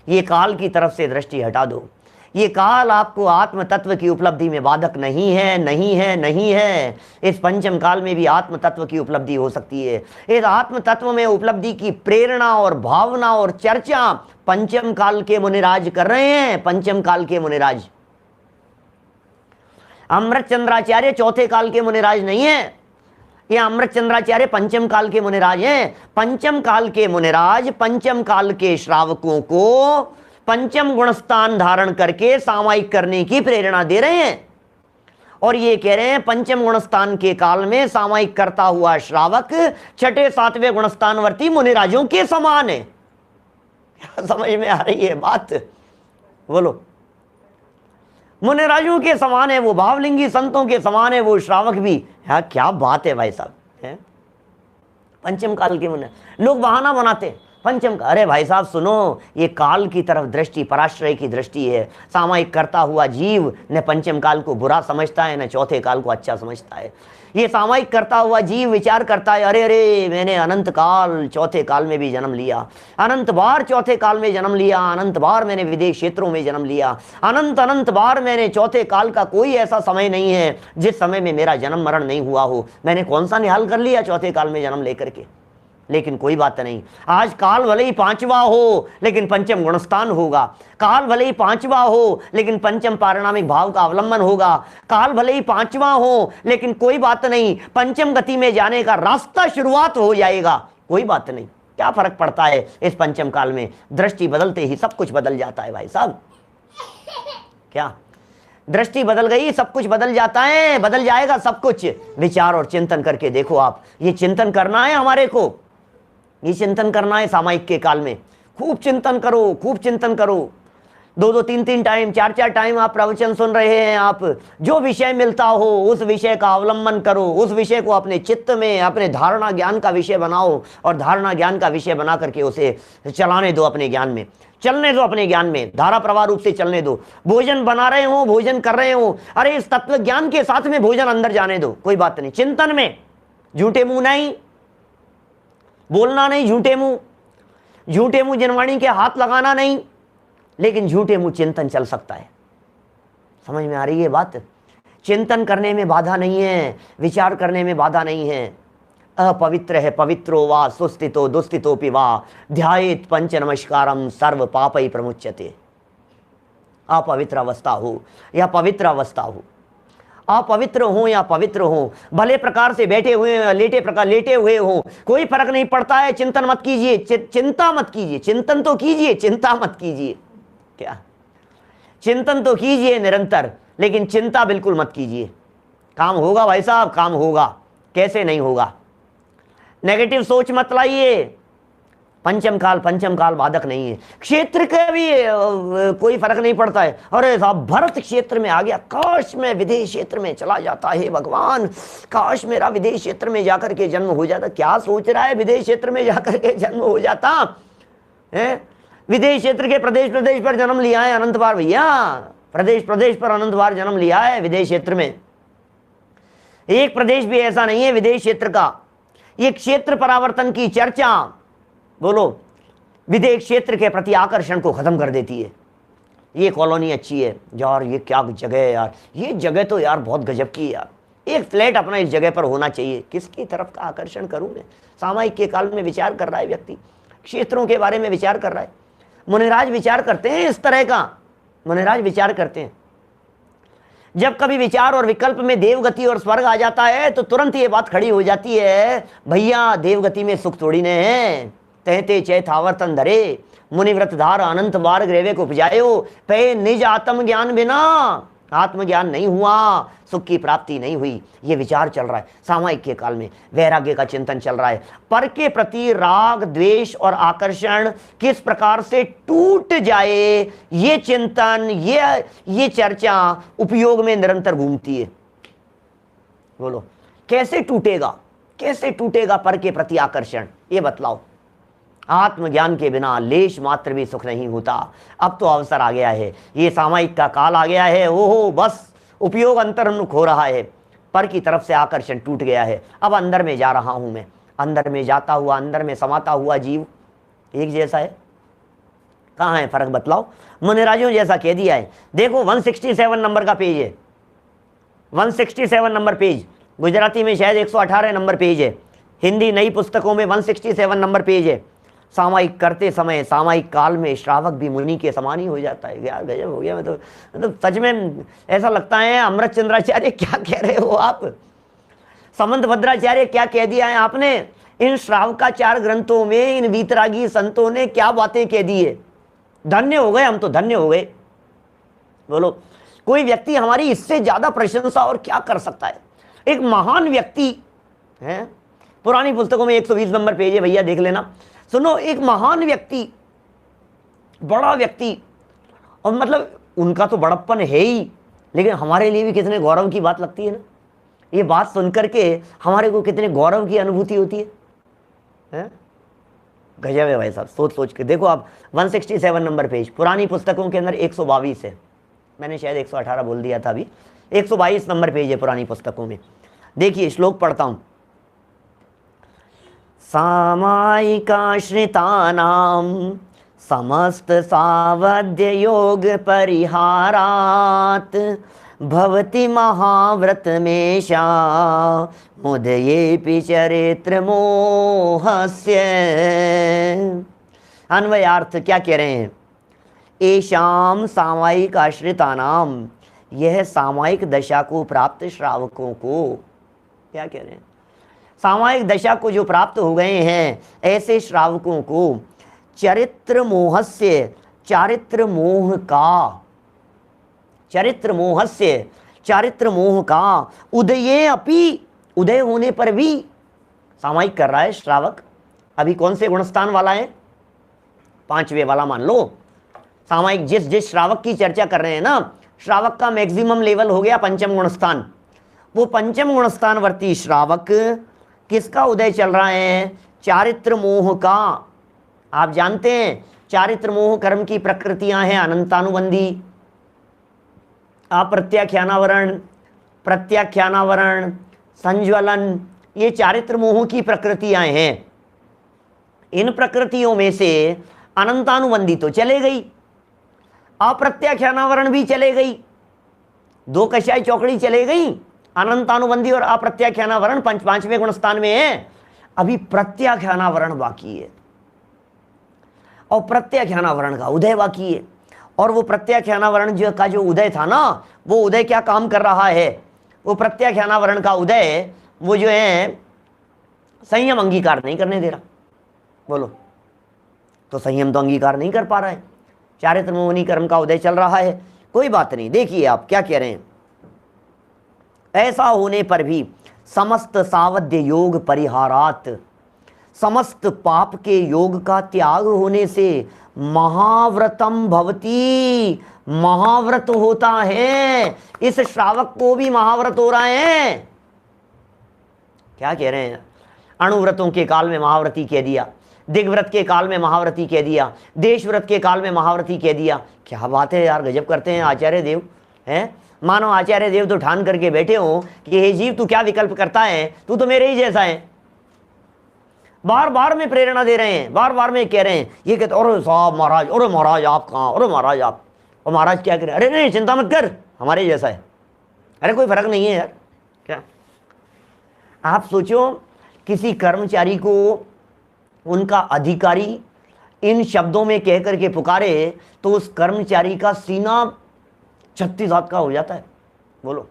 ये काल की तरफ से दृष्टि हटा दो। ये काल आपको आत्म तत्व की उपलब्धि में बाधक नहीं है, नहीं है, नहीं है। इस पंचम काल में भी आत्म तत्व की उपलब्धि हो सकती है। इस आत्म तत्व में उपलब्धि की प्रेरणा और भावना और चर्चा पंचम काल के मुनिराज कर रहे हैं, पंचम काल के मुनिराज। अमृत चंद्राचार्य चौथे काल के मुनिराज नहीं है, ये अमृत चंद्राचार्य पंचम काल के मुनिराज हैं। पंचम काल के मुनिराज पंचम काल के श्रावकों को पंचम गुणस्थान धारण करके सामायिक करने की प्रेरणा दे रहे हैं, और ये कह रहे हैं पंचम गुणस्थान के काल में सामायिक करता हुआ श्रावक छठे सातवें गुणस्थानवर्ती मुनिराजों के समान है। समझ में आ रही है बात? बोलो, मुनिराजों के समान है वो, भावलिंगी संतों के समान है वो श्रावक भी। यार क्या बात है भाई साहब, है पंचम काल के मुनि। लोग बहाना बनाते हैं पंचम का, अरे भाई साहब सुनो, ये काल की तरफ दृष्टि, पराश्रय की दृष्टि है। सामायिक करता हुआ जीव न पंचम काल को बुरा समझता है न चौथे काल को अच्छा समझता है। ये सामायिक करता हुआ जीव विचार करता है, अरे अरे मैंने अनंत काल चौथे काल में भी जन्म लिया, अनंत बार चौथे काल में जन्म लिया, अनंत बार मैंने विदेश क्षेत्रों में जन्म लिया, अनंत बार मैंने, चौथे काल का कोई ऐसा समय नहीं है जिस समय में मेरा जन्म मरण नहीं हुआ हो। मैंने कौन सा निहाल कर लिया चौथे काल में जन्म लेकर के। लेकिन कोई बात नहीं, आज काल भले ही पांचवा हो लेकिन पंचम गुणस्थान होगा, काल भले ही पांचवा हो लेकिन पंचम पारिणामिक भाव का अवलंबन होगा, काल भले ही पांचवा हो लेकिन कोई बात नहीं, पंचम गति में जाने का रास्ता शुरुआत हो जाएगा। कोई बात नहीं, क्या फर्क पड़ता है इस पंचम काल में? दृष्टि बदलते ही सब कुछ बदल जाता है भाई साहब। क्या दृष्टि बदल गई सब कुछ बदल जाता है, बदल जाएगा सब कुछ। विचार और चिंतन करके देखो आप, ये चिंतन करना है हमारे को, ये चिंतन करना है सामायिक के काल में। खूब चिंतन करो, खूब चिंतन करो, 2-2 3-3 टाइम 4-4 टाइम आप प्रवचन सुन रहे हैं, आप जो विषय मिलता हो उस विषय का अवलंबन करो, उस विषय को अपने चित्त में अपने धारणा ज्ञान का विषय बनाओ, और धारणा ज्ञान का विषय बना करके उसे चलाने दो अपने ज्ञान में, चलने दो अपने ज्ञान में, धारा प्रवाह रूप से चलने दो। भोजन बना रहे हो, भोजन कर रहे हो, अरे इस तत्व ज्ञान के साथ में भोजन अंदर जाने दो, कोई बात नहीं। चिंतन में झूठे मुंह नहीं, बोलना नहीं झूठे मुंह, झूठे मुंह जिनवाणी के हाथ लगाना नहीं, लेकिन झूठे मुंह चिंतन चल सकता है। समझ में आ रही है बात? चिंतन करने में बाधा नहीं है, विचार करने में बाधा नहीं है। अपवित्र है पवित्रो वा सुस्थितो दुस्थितोपि वा ध्यायेत पंच नमस्कारम सर्व पापै प्रमुच्यते। अपवित्र अवस्था हो या पवित्र अवस्था हो, अपवित्र हो या पवित्र हो, भले प्रकार से बैठे हुए लेटे हुए हो, कोई फर्क नहीं पड़ता है। चिंतन मत कीजिए, चिंता मत कीजिए, चिंतन तो कीजिए, चिंता मत कीजिए। क्या चिंतन तो कीजिए निरंतर, लेकिन चिंता बिल्कुल मत कीजिए। काम होगा भाई साहब, काम होगा, कैसे नहीं होगा। नेगेटिव सोच मत लाइए। पंचम काल बाधक नहीं है। क्षेत्र का भी कोई फर्क नहीं पड़ता है। अरे साहब भरत क्षेत्र में आ गया, काश मैं विदेश क्षेत्र में चला जाता है भगवान, काश मेरा विदेश क्षेत्र में जाकर के जन्म हो जाता। क्या सोच रहा है? विदेश क्षेत्र में जाकर के जन्म हो जाता है? विदेश क्षेत्र के प्रदेश पर जन्म लिया है अनंत बार भैया, प्रदेश पर अनंत बार जन्म लिया है विदेश क्षेत्र में। एक प्रदेश भी ऐसा नहीं है विदेश क्षेत्र का। ये क्षेत्र परावर्तन की चर्चा, बोलो, विदेश क्षेत्र के प्रति आकर्षण को खत्म कर देती है। ये कॉलोनी अच्छी है यार, ये क्या जगह है यार, ये जगह तो यार बहुत गजब की है यार, एक फ्लैट अपना इस जगह पर होना चाहिए। किसकी तरफ का आकर्षण करूं मैं? सामायिक के काल में विचार कर रहा है व्यक्ति, क्षेत्रों के बारे में विचार कर रहा है। मुनिराज विचार करते हैं इस तरह का, मुनिराज विचार करते हैं। जब कभी विचार और विकल्प में देवगति और स्वर्ग आ जाता है तो तुरंत ये बात खड़ी हो जाती है, भैया देवगति में सुख थोड़ी ने है। तहते चैत आवर्तन धरे मुनिव्रत धार अनंत बार ग्रेवे को उपजायो, पे निज आत्मज्ञान बिना आत्मज्ञान नहीं हुआ, सुख की प्राप्ति नहीं हुई। ये विचार चल रहा है सामायिक के काल में, वैराग्य का चिंतन चल रहा है। पर के प्रति राग द्वेष और आकर्षण किस प्रकार से टूट जाए, ये चिंतन, ये चर्चा उपयोग में निरंतर घूमती है। बोलो कैसे टूटेगा, कैसे टूटेगा पर के प्रति आकर्षण, ये बतलाओ। आत्मज्ञान के बिना लेश मात्र भी सुख नहीं होता। अब तो अवसर आ गया है, ये सामायिक का काल आ गया है। ओहो बस उपयोग अंतर्मुख हो रहा है, पर की तरफ से आकर्षण टूट गया है। अब अंदर में जा रहा हूं मैं, अंदर में जाता हुआ, अंदर में समाता हुआ जीव एक जैसा है। कहाँ है फर्क बतलाओ? मुनिराजों जैसा कह दिया है। देखो 167 नंबर का पेज है, 167 नंबर पेज, गुजराती में शायद 118 नंबर पेज है, हिंदी नई पुस्तकों में 167 नंबर पेज है। सामायिक करते समय सामायिक काल में श्रावक भी मुनि के समान ही हो जाता है। यार गजब हो गया। मैं तो मतलब सच में ऐसा लगता है अमृत चंद्राचार्य क्या कह रहे हो आप, समंत भद्राचार्य क्या कह दिया है आपने। इन श्रावकाचार ग्रंथों में इन वीतरागी संतों ने क्या बातें कह दी है। धन्य हो गए हम तो, धन्य हो गए। बोलो कोई व्यक्ति हमारी इससे ज्यादा प्रशंसा और क्या कर सकता है। एक महान व्यक्ति है, पुरानी पुस्तकों में 120 नंबर पेज है भैया, देख लेना। सुनो, एक महान व्यक्ति, बड़ा व्यक्ति, और मतलब उनका तो बड़प्पन है ही, लेकिन हमारे लिए भी कितने गौरव की बात लगती है ना। ये बात सुनकर के हमारे को कितने गौरव की अनुभूति होती है? गजब है भाई साहब। सोच सोच के देखो आप 167 नंबर पेज, पुरानी पुस्तकों के अंदर 122 है, मैंने शायद 118 बोल दिया था अभी, 122 नंबर पेज है पुरानी पुस्तकों में। देखिए श्लोक पढ़ता हूं। सामायिकाश्रितानां समस्त सावध्य योग परिहारात् भवति महाव्रतमेशा मुदयेऽपि चरित्र मोहस्य। अन्वयार्थ क्या कह रहे हैं? एशाम सामायिक आश्रितानाम, यह सामायिक दशा को प्राप्त श्रावकों को, क्या कह रहे हैं? सामायिक दशा को जो प्राप्त हो गए हैं ऐसे श्रावकों को चरित्र मोहस्य, चारित्र मोह का, चरित्र मोहस्य, चारित्र मोह का उदये अपि, उदय होने पर भी सामायिक कर रहा है श्रावक। अभी कौन से गुणस्थान वाला है? 5वें वाला मान लो। सामायिक जिस श्रावक की चर्चा कर रहे हैं ना, श्रावक का मैक्सिमम लेवल हो गया पंचम गुणस्थान। वो पंचम गुणस्थानवर्ती श्रावक किसका उदय चल रहा है? चारित्र मोह का। आप जानते हैं चारित्र मोह कर्म की प्रकृतियां हैं अनंतानुबंधी, अप्रत्याख्यानावरण, प्रत्याख्यानावरण, संज्वलन, ये चारित्र मोह की प्रकृतियां हैं। इन प्रकृतियों में से अनंतानुबंधी तो चले गई, अप्रत्याख्यानावरण भी चले गई, दो कषाय चौकड़ी चले गई, अनंतानुबंधी और अप्रत्याख्यानावरण 5वें गुणस्थान में है। अभी प्रत्याख्यानावरण बाकी है और प्रत्याख्यानावरण का उदय बाकी है। और वो प्रत्याख्यानावरण जो का जो उदय था ना, वो उदय क्या काम कर रहा है? वो प्रत्याख्यानावरण का उदय वो जो है संयम अंगीकार नहीं करने दे रहा। बोलो, तो संयम तो अंगीकार नहीं कर पा रहा है, चारित्र मोहनी कर्म का उदय चल रहा है। कोई बात नहीं, देखिए आप क्या कह रहे हैं। ऐसा होने पर भी समस्त सावध्य योग परिहारात, समस्त पाप के योग का त्याग होने से महाव्रतम भवती, महाव्रत होता है। इस श्रावक को भी महाव्रत हो रहा है। क्या कह रहे हैं? अणुव्रतों के काल में महाव्रती कह दिया, दिग्व्रत के काल में महाव्रती कह दिया, देशव्रत के काल में महाव्रती कह दिया। क्या बात है यार, गजब करते हैं आचार्य देव हैं। मानो आचार्य देव तो ठान करके बैठे हो कि हे जीव तू क्या विकल्प करता है, तू तो मेरे ही जैसा है। बार बार में प्रेरणा दे रहे हैं, बार बार में कह रहे हैं। ये कहते अरे साहब महाराज, अरे महाराज आप कहाँ, अरे महाराज आप, और महाराज क्या करें? अरे नहीं चिंता मत कर, हमारे जैसा है। अरे कोई फर्क नहीं है यार। क्या आप सोचो, किसी कर्मचारी को उनका अधिकारी इन शब्दों में कह करके पुकारे तो उस कर्मचारी का सीना 36 हाथ का हो जाता है। बोलो,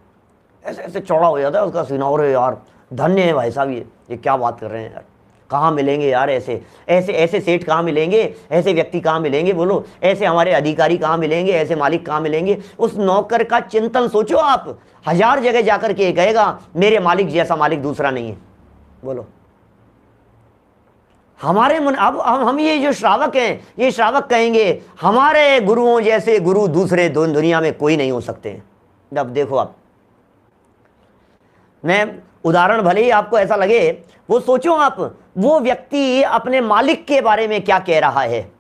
ऐसे ऐसे चौड़ा हो जाता है उसका सीना। और यार धन्य है भाई साहब, ये क्या बात कर रहे हैं यार। कहाँ मिलेंगे यार ऐसे ऐसे ऐसे सेठ, कहाँ मिलेंगे ऐसे व्यक्ति, कहाँ मिलेंगे? बोलो, ऐसे हमारे अधिकारी कहाँ मिलेंगे, ऐसे मालिक कहाँ मिलेंगे? उस नौकर का चिंतन सोचो आप, 1000 जगह जाकर के कहेगा मेरे मालिक जैसा मालिक दूसरा नहीं है। बोलो, हमारे मन, अब हम ये जो श्रावक हैं, ये श्रावक कहेंगे हमारे गुरुओं जैसे गुरु दूसरे दुनिया में कोई नहीं हो सकते हैं। अब देखो आप, मैं उदाहरण भले ही आपको ऐसा लगे, वो सोचो आप, वो व्यक्ति अपने मालिक के बारे में क्या कह रहा है।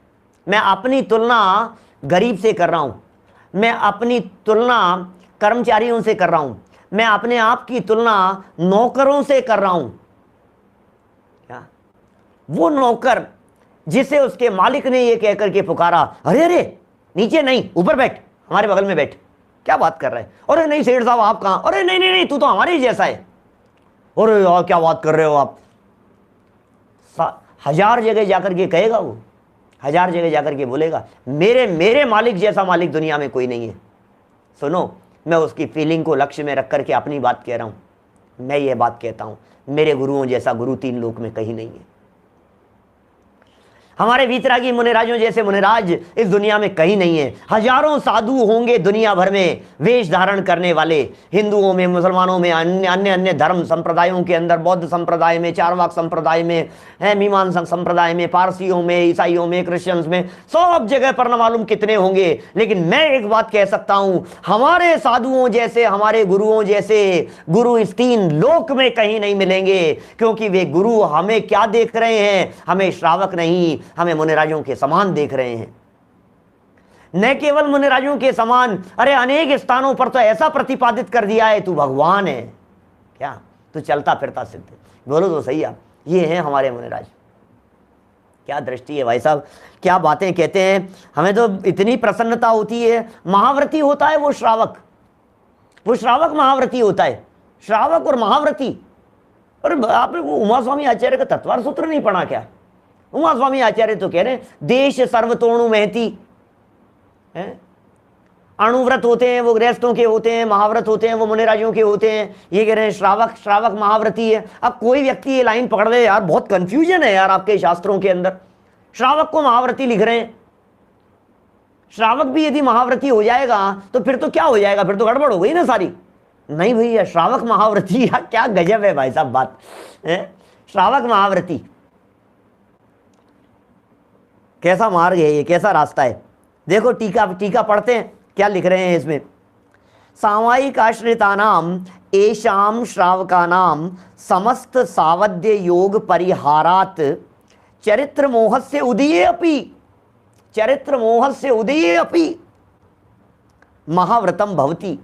मैं अपनी तुलना गरीब से कर रहा हूं, मैं अपनी तुलना कर्मचारियों से कर रहा हूं, मैं अपने आप की तुलना नौकरों से कर रहा हूं। क्या वो नौकर जिसे उसके मालिक ने ये कह करके पुकारा, अरे अरे नीचे नहीं ऊपर बैठ, हमारे बगल में बैठ, क्या बात कर रहे हैं? अरे नहीं सेठ साहब आप कहां? अरे नहीं नहीं नहीं तू तो हमारे ही जैसा है। अरे यार क्या बात कर रहे हो आप? 1000 जगह जाकर के कहेगा, वो 1000 जगह जाकर के बोलेगा मेरे मेरे मालिक जैसा मालिक दुनिया में कोई नहीं है। सुनो, मैं उसकी फीलिंग को लक्ष्य में रख करके अपनी बात कह रहा हूं। मैं ये बात कहता हूं, मेरे गुरुओं जैसा गुरु 3 लोक में कहीं नहीं है। हमारे वीतरागी मुनिराजों जैसे मुनिराज इस दुनिया में कहीं नहीं है। हजारों साधु होंगे दुनिया भर में वेश धारण करने वाले, हिंदुओं में, मुसलमानों में, अन्य अन्य धर्म संप्रदायों के अंदर, बौद्ध संप्रदाय में, चारवाक संप्रदाय में, मीमांसक संप्रदाय में, पारसियों में, ईसाइयों में, क्रिश्चियंस में, सब जगह पर न मालूम कितने होंगे। लेकिन मैं एक बात कह सकता हूं, हमारे साधुओं जैसे, हमारे गुरुओं जैसे गुरु इस 3 लोक में कहीं नहीं मिलेंगे। क्योंकि वे गुरु हमें क्या देख रहे हैं? हमें श्रावक नहीं, हमें मुनिराजों के समान देख रहे हैं। न केवल मुनिराजों के समान, अरे अनेक स्थानों पर तो ऐसा प्रतिपादित कर दिया है तू भगवान है क्या, तू चलता फिरता सिद्ध। बोलो तो सही आप, ये हैं हमारे मुनिराज। क्या दृष्टि है भाई साहब, क्या बातें कहते हैं। हमें तो इतनी प्रसन्नता होती है। महाव्रती होता है वो श्रावक, वो श्रावक महाव्रती होता है। श्रावक और महाव्रती, और आपने वो उमा स्वामी आचार्य का तत्वार सूत्र नहीं पढ़ा क्या? उमा स्वामी आचार्य तो कह रहे हैं देश सर्वतोणु महती है। अणुव्रत होते हैं वो गृहस्थों के होते हैं, महाव्रत होते हैं वो मुनिराजों के होते हैं। ये कह रहे हैं श्रावक, श्रावक महाव्रती है। अब कोई व्यक्ति ये लाइन पकड़ ले यार, बहुत कंफ्यूजन है यार आपके शास्त्रों के अंदर। श्रावक को महाव्रती लिख रहे हैं, श्रावक भी यदि महाव्रती हो जाएगा तो फिर तो क्या हो जाएगा, फिर तो गड़बड़ हो गई ना सारी। नहीं भैया, श्रावक महाव्रती, यार क्या गजब है भाई साहब बात है। श्रावक महाव्रती, कैसा मार्ग है ये, कैसा रास्ता है। देखो टीका पढ़ते हैं, क्या लिख रहे हैं इसमें। सामायिक आश्रितानाम एशाम श्रावकानाम समस्त सावध्य योग परिहारात चरित्र मोहस्य उदये अपि, चरित्र मोहस्य उदये अपि महाव्रतम भवति।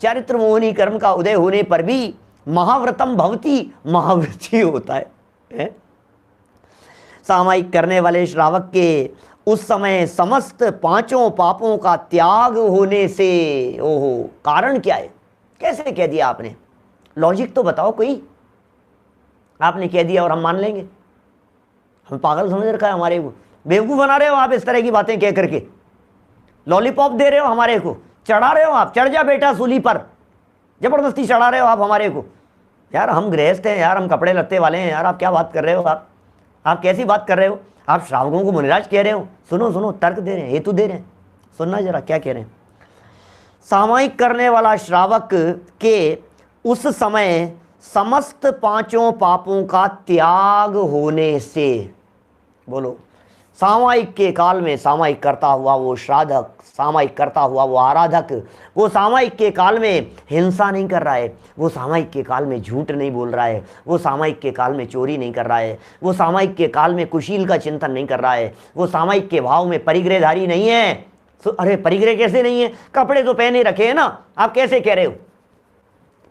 चरित्र मोहनी कर्म का उदय होने पर भी महाव्रतम भवति, महाव्रती होता है। सामायिक करने वाले श्रावक के उस समय समस्त 5 पापों का त्याग होने से, ओहो, कारण क्या है? कैसे कह दिया आपने? लॉजिक तो बताओ कोई। आपने कह दिया और हम मान लेंगे? हम पागल समझ रखा है हमारे को, बेवकूफ बना रहे हो आप इस तरह की बातें कह करके। लॉलीपॉप दे रहे हो हमारे को, चढ़ा रहे हो आप, चढ़ जा बेटा सूली पर, जबरदस्ती चढ़ा रहे हो आप हमारे को। यार हम गृहस्थ हैं यार, हम कपड़े लत्ते वाले हैं यार, आप क्या बात कर रहे हो? आप कैसी बात कर रहे हो? आप श्रावकों को मुनिराज कह रहे हो? सुनो सुनो, तर्क दे रहे हैं, हेतु दे रहे हैं, सुनना जरा क्या कह रहे हैं। सामायिक करने वाला श्रावक के उस समय समस्त 5 पापों का त्याग होने से, बोलो, सामायिक के काल में सामायिक करता हुआ वो श्राधक, सामायिक करता हुआ वो आराधक, वो सामायिक के काल में हिंसा नहीं कर रहा है, वो सामायिक के काल में झूठ नहीं बोल रहा है, वो सामायिक के काल में चोरी नहीं कर रहा है, वो सामायिक के काल में कुशील का चिंतन नहीं कर रहा है, वो सामायिक के भाव में परिग्रहधारी नहीं है। अरे परिग्रह कैसे नहीं है? कपड़े तो पहने रखे हैं ना, आप कैसे कह रहे हो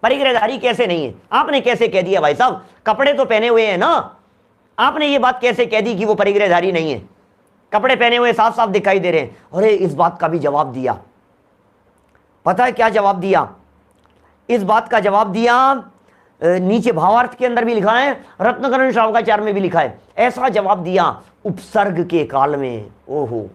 परिग्रहधारी कैसे नहीं है? आपने कैसे कह दिया भाई साहब, कपड़े तो पहने हुए हैं ना, आपने ये बात कैसे कह दी कि वो परिग्रहधारी नहीं है? कपड़े पहने हुए साफ साफ दिखाई दे रहे हैं। अरे इस बात का भी जवाब दिया, पता है क्या जवाब दिया? इस बात का जवाब दिया, नीचे भावार्थ के अंदर भी लिखा है, रत्नकरण श्रावकाचार्य में भी लिखा है। ऐसा जवाब दिया उपसर्ग के काल में। ओहो,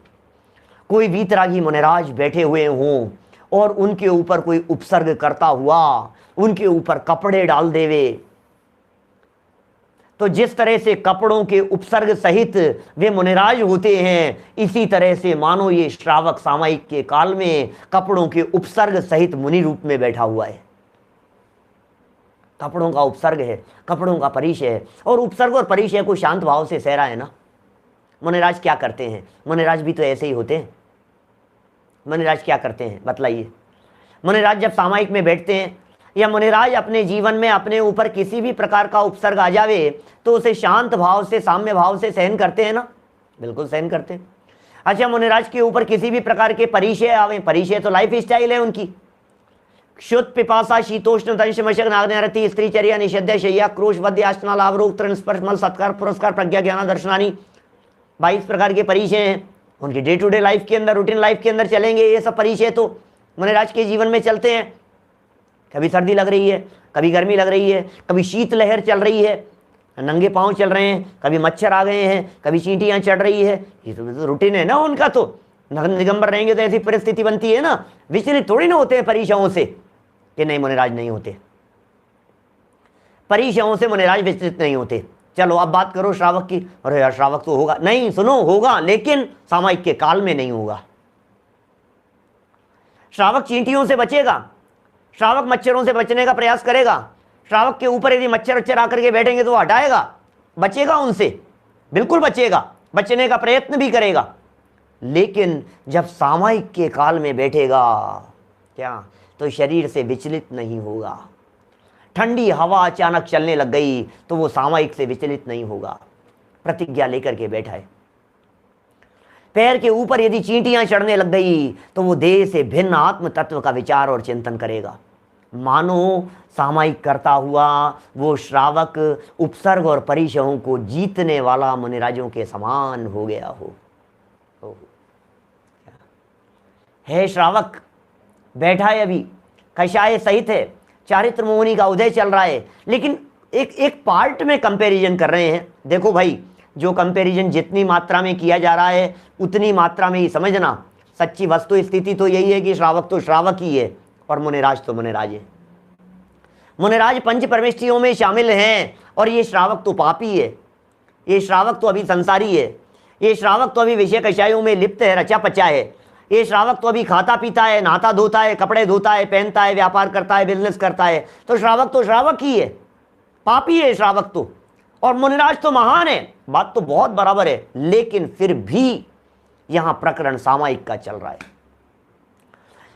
कोई वीतरागी मुनिराज बैठे हुए हों और उनके ऊपर कोई उपसर्ग करता हुआ उनके ऊपर कपड़े डाल देवे, तो जिस तरह से कपड़ों के उपसर्ग सहित वे मुनिराज होते हैं, इसी तरह से मानो ये श्रावक सामायिक के काल में कपड़ों के उपसर्ग सहित मुनि रूप में बैठा हुआ है। कपड़ों का उपसर्ग है, कपड़ों का परिचय है, और उपसर्ग और परिचय को शांत भाव से सहरा है ना। मुनिराज क्या करते हैं? मुनिराज भी तो ऐसे ही होते हैं। मुनिराज क्या करते हैं बतलाइए? मुनिराज जब सामायिक में बैठते हैं, या मुनिराज अपने जीवन में अपने ऊपर किसी भी प्रकार का उपसर्ग आ जावे तो उसे शांत भाव से, साम्य भाव से सहन करते हैं ना? बिल्कुल सहन करते हैं। अच्छा, मुनिराज के ऊपर किसी भी प्रकार के परिचय आवे, परिचय तो लाइफ स्टाइल है उनकी, शुद्ध पिपासा शीतोष्ण दंश मशक नाग्नरति स्त्रीचर्या निषेध्य शय्या क्रोश वध्य आश्ना लाभ रोग तृण स्पर्श मल सत्कार पुरस्कार प्रज्ञा ज्ञान दर्शनानी, 22 प्रकार के परिचय हैं उनकी। डे टू डे लाइफ के अंदर, रूटीन लाइफ के अंदर चलेंगे ये सब परिचय तो मुनिराज के जीवन में चलते हैं। कभी सर्दी लग रही है, कभी गर्मी लग रही है, कभी शीत लहर चल रही है, नंगे पांव चल रहे हैं, कभी मच्छर आ गए हैं, कभी चींटियां चढ़ रही है, ये तो रूटीन है ना उनका। तो दिगंबर रहेंगे तो ऐसी परिस्थिति बनती है ना। विचलित थोड़ी ना होते हैं परीक्षाओं से कि नहीं मुनिराज नहीं होते, परीक्षाओं से मुनिराज विचलित नहीं होते। चलो अब बात करो श्रावक की। अरे यार श्रावक तो होगा, नहीं सुनो, होगा लेकिन सामयिक के काल में नहीं होगा। श्रावक चींटियों से बचेगा, श्रावक मच्छरों से बचने का प्रयास करेगा। श्रावक के ऊपर यदि मच्छर वच्छर आकर के बैठेंगे तो हटाएगा, बचेगा उनसे, बिल्कुल बचेगा, बचने का प्रयत्न भी करेगा। लेकिन जब सामयिक के काल में बैठेगा क्या, तो शरीर से विचलित नहीं होगा। ठंडी हवा अचानक चलने लग गई तो वो सामयिक से विचलित नहीं होगा, प्रतिज्ञा लेकर के बैठा है। पैर के ऊपर यदि चींटियां चढ़ने लग गई तो वो देह से भिन्न आत्म तत्व का विचार और चिंतन करेगा। मानो सामयिक करता हुआ वो श्रावक उपसर्ग और परिचयों को जीतने वाला मुनिराजों के समान हो गया हो। है श्रावक बैठा है, अभी कषाय सहित है, चारित्र मोहिनी का उदय चल रहा है, लेकिन एक पार्ट में कंपैरिजन कर रहे हैं। देखो भाई, जो कंपैरिजन जितनी मात्रा में किया जा रहा है उतनी मात्रा में ही समझना। सच्ची वस्तु स्थिति तो यही है कि श्रावक तो श्रावक ही है और मुनिराज तो मुनिराज है। मुनिराज पंच परमेष्ठियों में शामिल हैं और ये श्रावक तो पापी है, ये श्रावक तो अभी संसारी है, ये श्रावक तो अभी विषय कषायों में लिप्त है, रचा पचा है। ये श्रावक तो अभी खाता पीता है, नहाता धोता है, कपड़े धोता है, पहनता है, व्यापार करता है, बिजनेस करता है। तो श्रावक ही है, पापी है श्रावक तो। और मुनिराज तो महान है, बात तो बहुत बराबर है, लेकिन फिर भी यहां प्रकरण सामयिक का चल रहा है।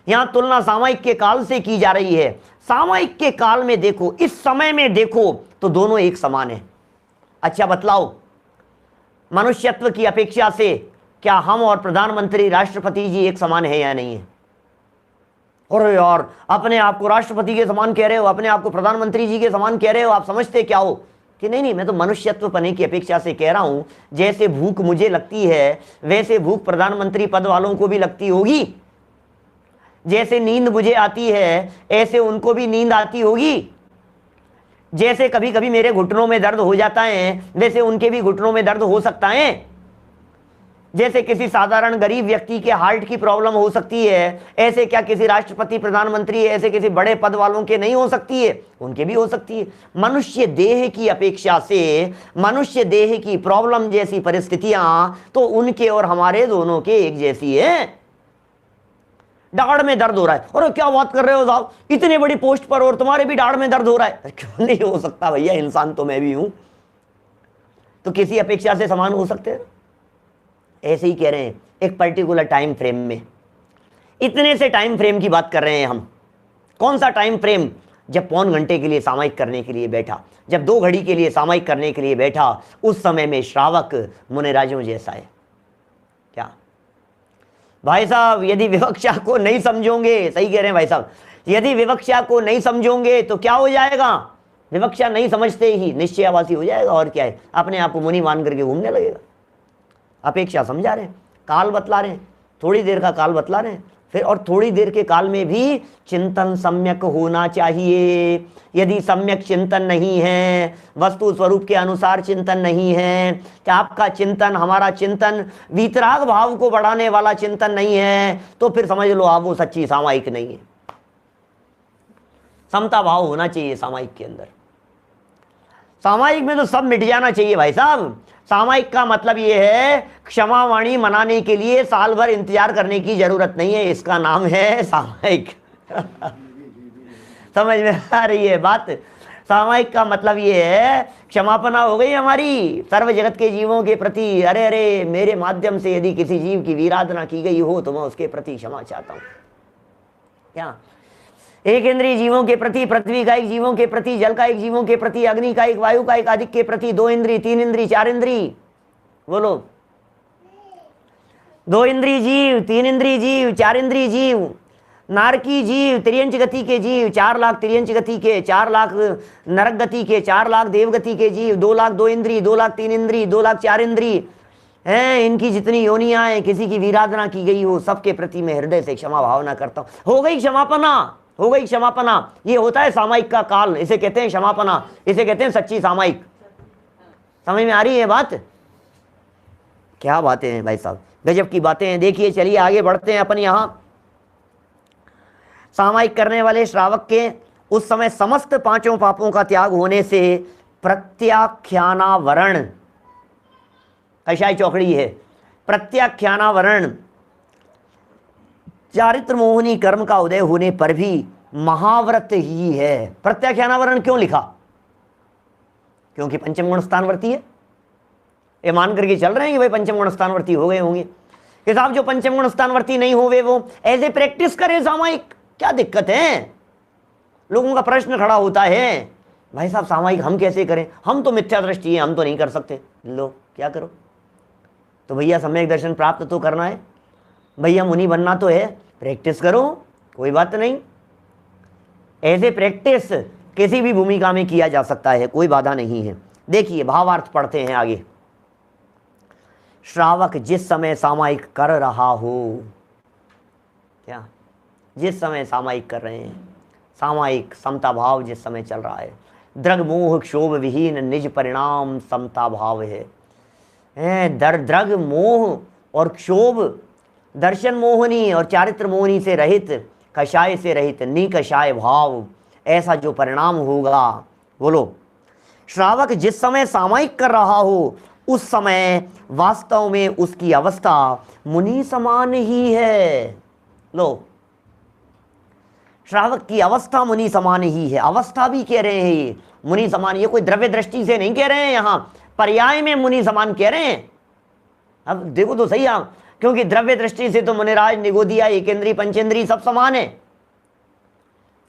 यहां तुलना सामयिक के काल से की जा रही है। सामयिक के काल में देखो, इस समय में देखो तो दोनों एक समान है। अच्छा बतलाओ, मनुष्यत्व की अपेक्षा से क्या हम और प्रधानमंत्री राष्ट्रपति जी एक समान है या नहीं है? अरे यार, अपने आप को राष्ट्रपति के समान कह रहे हो, अपने आप को प्रधानमंत्री जी के समान कह रहे हो, आप समझते क्या हो? कि नहीं, मैं तो मनुष्यत्व पने की अपेक्षा से कह रहा हूं। जैसे भूख मुझे लगती है वैसे भूख प्रधानमंत्री पद वालों को भी लगती होगी, जैसे नींद मुझे आती है ऐसे उनको भी नींद आती होगी, जैसे कभी कभी मेरे घुटनों में दर्द हो जाता है वैसे उनके भी घुटनों में दर्द हो सकता है, जैसे किसी साधारण गरीब व्यक्ति के हार्ट की प्रॉब्लम हो सकती है, ऐसे क्या किसी राष्ट्रपति प्रधानमंत्री ऐसे किसी बड़े पद वालों के नहीं हो सकती है? उनके भी हो सकती है। मनुष्य देह की अपेक्षा से, मनुष्य देह की प्रॉब्लम जैसी परिस्थितियां तो उनके और हमारे दोनों के एक जैसी है। दाढ़ में दर्द हो रहा है, और क्या बात कर रहे हो साहब, इतने बड़ी पोस्ट पर और तुम्हारे भी दाढ़ में दर्द हो रहा है? क्यों नहीं हो सकता भैया, इंसान तो मैं भी हूं, तो किसी अपेक्षा से समान हो सकते हैं। ऐसे ही कह रहे हैं, एक पर्टिकुलर टाइम फ्रेम में, इतने से टाइम फ्रेम की बात कर रहे हैं हम। कौन सा टाइम फ्रेम? जब पौन घंटे के लिए सामयिक करने के लिए बैठा, जब 2 घड़ी के लिए सामयिक करने के लिए बैठा, उस समय में श्रावक मुनिराजों जैसा है। क्या भाई साहब, यदि विवक्षा को नहीं समझोगे, सही कह रहे हैं भाई साहब, यदि विवक्षा को नहीं समझोगे तो क्या हो जाएगा? विवक्षा नहीं समझते ही निश्चयावासी हो जाएगा, और क्या है, अपने आप को मुनि मान करके घूमने लगेगा। अपेक्षा समझा रहे हैं, काल बतला रहे हैं, थोड़ी देर का काल बतला रहे हैं, फिर और थोड़ी देर के काल में भी चिंतन सम्यक होना चाहिए। यदि सम्यक चिंतन नहीं है, वस्तु स्वरूप के अनुसार चिंतन नहीं है, कि आपका चिंतन, हमारा चिंतन वीतराग भाव को बढ़ाने वाला चिंतन नहीं है, तो फिर समझ लो आप वो सच्ची सामयिक नहीं है। समता भाव होना चाहिए सामयिक के अंदर। सामयिक में तो सब मिट जाना चाहिए भाई साहब। सामयिक का मतलब यह है, क्षमा वाणी मनाने के लिए साल भर इंतजार करने की जरूरत नहीं है, इसका नाम है सामयिक। समझ में आ रही है बात? सामयिक का मतलब यह है, क्षमापना हो गई हमारी सर्व जगत के जीवों के प्रति। अरे अरे, मेरे माध्यम से यदि किसी जीव की वीराधना की गई हो तो मैं उसके प्रति क्षमा चाहता हूं। क्या? एक इंद्रिय जीवों के प्रति, पृथ्वी का एक जीवों के प्रति, जल का एक जीवों के प्रति, अग्नि का एक, वायु का एक, आदिक के प्रति, 2 इंद्रिय, 3 इंद्रिय, 4 इंद्रिय, बोलो 2 इंद्रिय जीव, 3 इंद्रिय जीव, 4 इंद्रिय जीव, नारकी जीव, त्रियंच गति के जीव, 4 लाख त्रियंच गति के, 4 लाख नरक गति के, 4 लाख देव गति के जीव, 2 लाख 2 इंद्रिय, 2 लाख 3 इंद्रिय, 2 लाख 4 इंद्रिय हैं। इनकी जितनी योनियां हैं, किसी की वीराधना की गई हो, सबके प्रति मैं हृदय से क्षमा भावना करता हूं। हो गई क्षमापना, हो गई क्षमापना। ये होता है सामयिक का काल, इसे कहते हैं क्षमापना, इसे कहते हैं सच्ची सामयिक। समझ में आ रही है बात? क्या बातें हैं भाई साहब, गजब की बातें हैं। देखिए चलिए आगे बढ़ते हैं अपन। यहां सामायिक करने वाले श्रावक के उस समय समस्त पांचों पापों का त्याग होने से प्रत्याख्यानावरण, कशाय चौकड़ी है, प्रत्याख्यानावरण चारित्र मोहनी कर्म का उदय होने पर भी महाव्रत ही है। प्रत्याख्यानावरण क्यों लिखा? क्योंकि पंचम गुण स्थानवर्ती है। ये मान करके चल रहे हैं कि भाई पंचम गुण स्थानवर्ती हो गए होंगे। कि साहब जो पंचम गुण स्थानवर्ती नहीं हुए वो ऐसे प्रैक्टिस करे सामायिक, क्या दिक्कत है? लोगों का प्रश्न खड़ा होता है, भाई साहब सामायिक हम कैसे करें, हम तो मिथ्या दृष्टि है, हम तो नहीं कर सकते। लो क्या करो? तो भैया सम्यक दर्शन प्राप्त तो करना है, भैया मुनि बनना तो है, प्रैक्टिस करो, कोई बात नहीं। ऐसे प्रैक्टिस किसी भी भूमिका में किया जा सकता है, कोई बाधा नहीं है। देखिए भावार्थ पढ़ते हैं आगे। श्रावक जिस समय सामायिक कर रहा हो, क्या जिस समय सामायिक कर रहे हैं, सामायिक समता भाव जिस समय चल रहा है, द्रग मोह क्षोभ विहीन निज परिणाम समता भाव है। द्रग मोह और क्षोभ, दर्शन मोहनी और चारित्र मोहनी से रहित, कषाय से रहित, निकषाय भाव, ऐसा जो परिणाम होगा। बोलो, श्रावक जिस समय सामायिक कर रहा हो उस समय वास्तव में उसकी अवस्था मुनि समान ही है। लो, श्रावक की अवस्था मुनि समान ही है। अवस्था भी कह रहे हैं ये मुनि समान, ये कोई द्रव्य दृष्टि से नहीं कह रहे हैं, यहां पर्याय में मुनि समान कह रहे हैं। अब देखो तो सही आप, क्योंकि द्रव्य दृष्टि से तो मुनिराज, निगोदिया, एकेंद्री, पंचेंद्री सब समान है।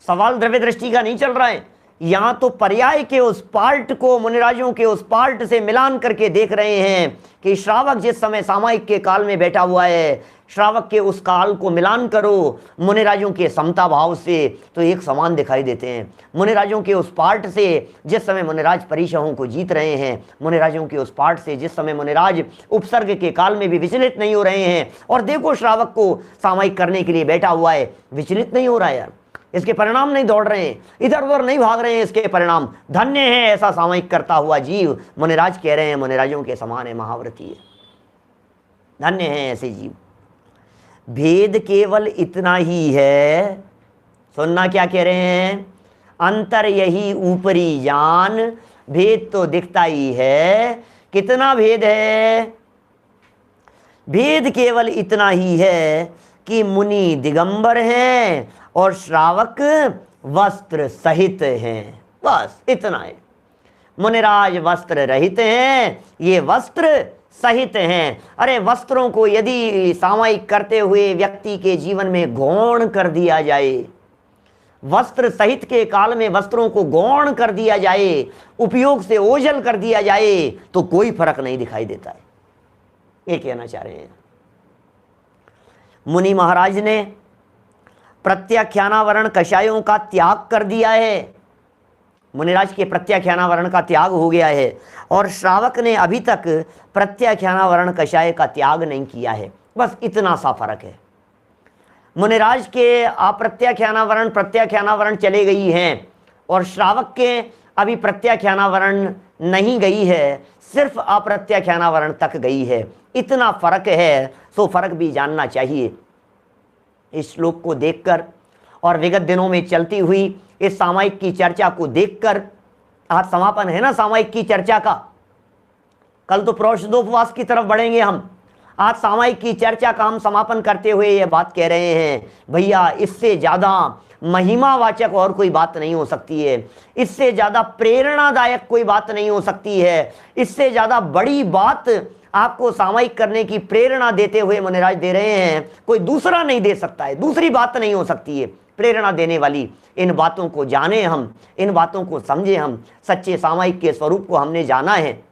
सवाल द्रव्य दृष्टि का नहीं चल रहा है, यहां तो पर्याय के उस पार्ट को, मुनिराजों के उस पार्ट से मिलान करके देख रहे हैं कि श्रावक जिस समय सामायिक के काल में बैठा हुआ है, श्रावक के उस काल को मिलान करो मुनिराजों के समता भाव से, तो एक समान दिखाई देते हैं। मुनिराजों के उस पार्ट से जिस समय मुनिराज परिशहों को जीत रहे हैं, मुनिराजों के उस पार्ट से जिस समय मुनिराज उपसर्ग के काल में भी विचलित नहीं हो रहे हैं, और देखो श्रावक को सामायिक करने के लिए बैठा हुआ है, विचलित नहीं हो रहा है यार, इसके परिणाम नहीं दौड़ रहे हैं, इधर उधर नहीं भाग रहे हैं, इसके परिणाम। धन्य है ऐसा सामायिक करता हुआ जीव, मुनिराज कह रहे हैं मुनिराजों के समान है, महाव्रती है, धन्य है ऐसे जीव। भेद केवल इतना ही है, सुनना क्या कह रहे हैं, अंतर यही ऊपरी जान, भेद तो दिखता ही है। कितना भेद है? भेद केवल इतना ही है कि मुनि दिगंबर हैं और श्रावक वस्त्र सहित हैं, बस इतना है। मुनिराज वस्त्र रहित हैं, ये वस्त्र सहित हैं। अरे वस्त्रों को यदि सामायिक करते हुए व्यक्ति के जीवन में गौण कर दिया जाए, वस्त्र सहित के काल में वस्त्रों को गौण कर दिया जाए, उपयोग से ओझल कर दिया जाए, तो कोई फर्क नहीं दिखाई देता है, ये कहना चाह रहे हैं। मुनि महाराज ने प्रत्याख्यानावरण कषायों का त्याग कर दिया है, मुनिराज के प्रत्याख्यानावरण का त्याग हो गया है, और श्रावक ने अभी तक प्रत्याख्यानावरण कषाय का त्याग नहीं किया है। बस इतना सा फर्क है। मुनिराज के अप्रत्याख्यानावरण प्रत्याख्यानावरण चले गई हैं, और श्रावक के अभी प्रत्याख्यानावरण नहीं गई है, सिर्फ अप्रत्याख्यानावरण तक गई है। इतना फर्क है, सो फर्क भी जानना चाहिए। इस श्लोक को देखकर और विगत दिनों में चलती हुई इस सामायिक की चर्चा को देखकर, आज समापन है ना सामायिक की चर्चा का, कल तो प्रोषदोपवास की तरफ बढ़ेंगे हम। आज सामायिक की चर्चा का हम समापन करते हुए ये बात कह रहे हैं, भैया इससे ज्यादा महिमावाचक और कोई बात नहीं हो सकती है, इससे ज्यादा प्रेरणादायक कोई बात नहीं हो सकती है, इससे ज्यादा बड़ी बात आपको सामायिक करने की प्रेरणा देते हुए मुनिराज दे रहे हैं, कोई दूसरा नहीं दे सकता है, दूसरी बात नहीं हो सकती है प्रेरणा देने वाली। इन बातों को जाने हम, इन बातों को समझे हम, सच्चे सामायिक के स्वरूप को हमने जाना है,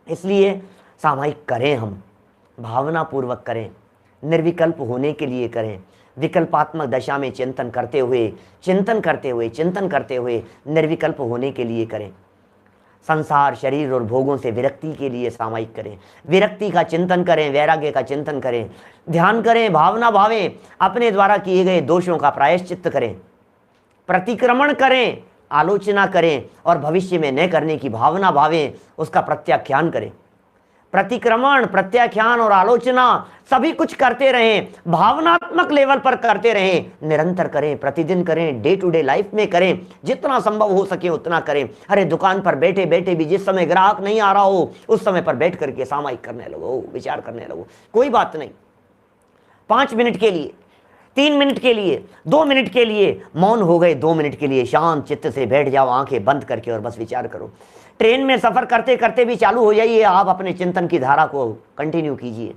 इसलिए सामायिक करें, हम भावना पूर्वक करें, निर्विकल्प होने के लिए करें, विकल्पात्मक दशा में चिंतन करते हुए निर्विकल्प होने के लिए करें। संसार, शरीर और भोगों से विरक्ति के लिए सामायिक करें, विरक्ति का चिंतन करें, वैराग्य का चिंतन करें, ध्यान करें, भावना भावें, अपने द्वारा किए गए दोषों का प्रायश्चित्त करें, प्रतिक्रमण करें, आलोचना करें और भविष्य में न करने की भावना भावें, उसका प्रत्याख्यान करें। प्रतिक्रमण, प्रत्याख्यान और आलोचना सभी कुछ करते रहें, भावनात्मक लेवल पर करते रहें, निरंतर करें, प्रतिदिन करें, डे टू डे लाइफ में करें, जितना संभव हो सके उतना करें। अरे दुकान पर बैठे बैठे भी जिस समय ग्राहक नहीं आ रहा हो उस समय पर बैठ करके सामायिक करने लगो, विचार करने लगो, कोई बात नहीं। 5 मिनट के लिए, 3 मिनट के लिए, 2 मिनट के लिए मौन हो गए, 2 मिनट के लिए शांत चित्त से बैठ जाओ आंखें बंद करके और बस विचार करो। ट्रेन में सफर करते करते भी चालू हो जाइए, आप अपने चिंतन की धारा को कंटिन्यू कीजिए।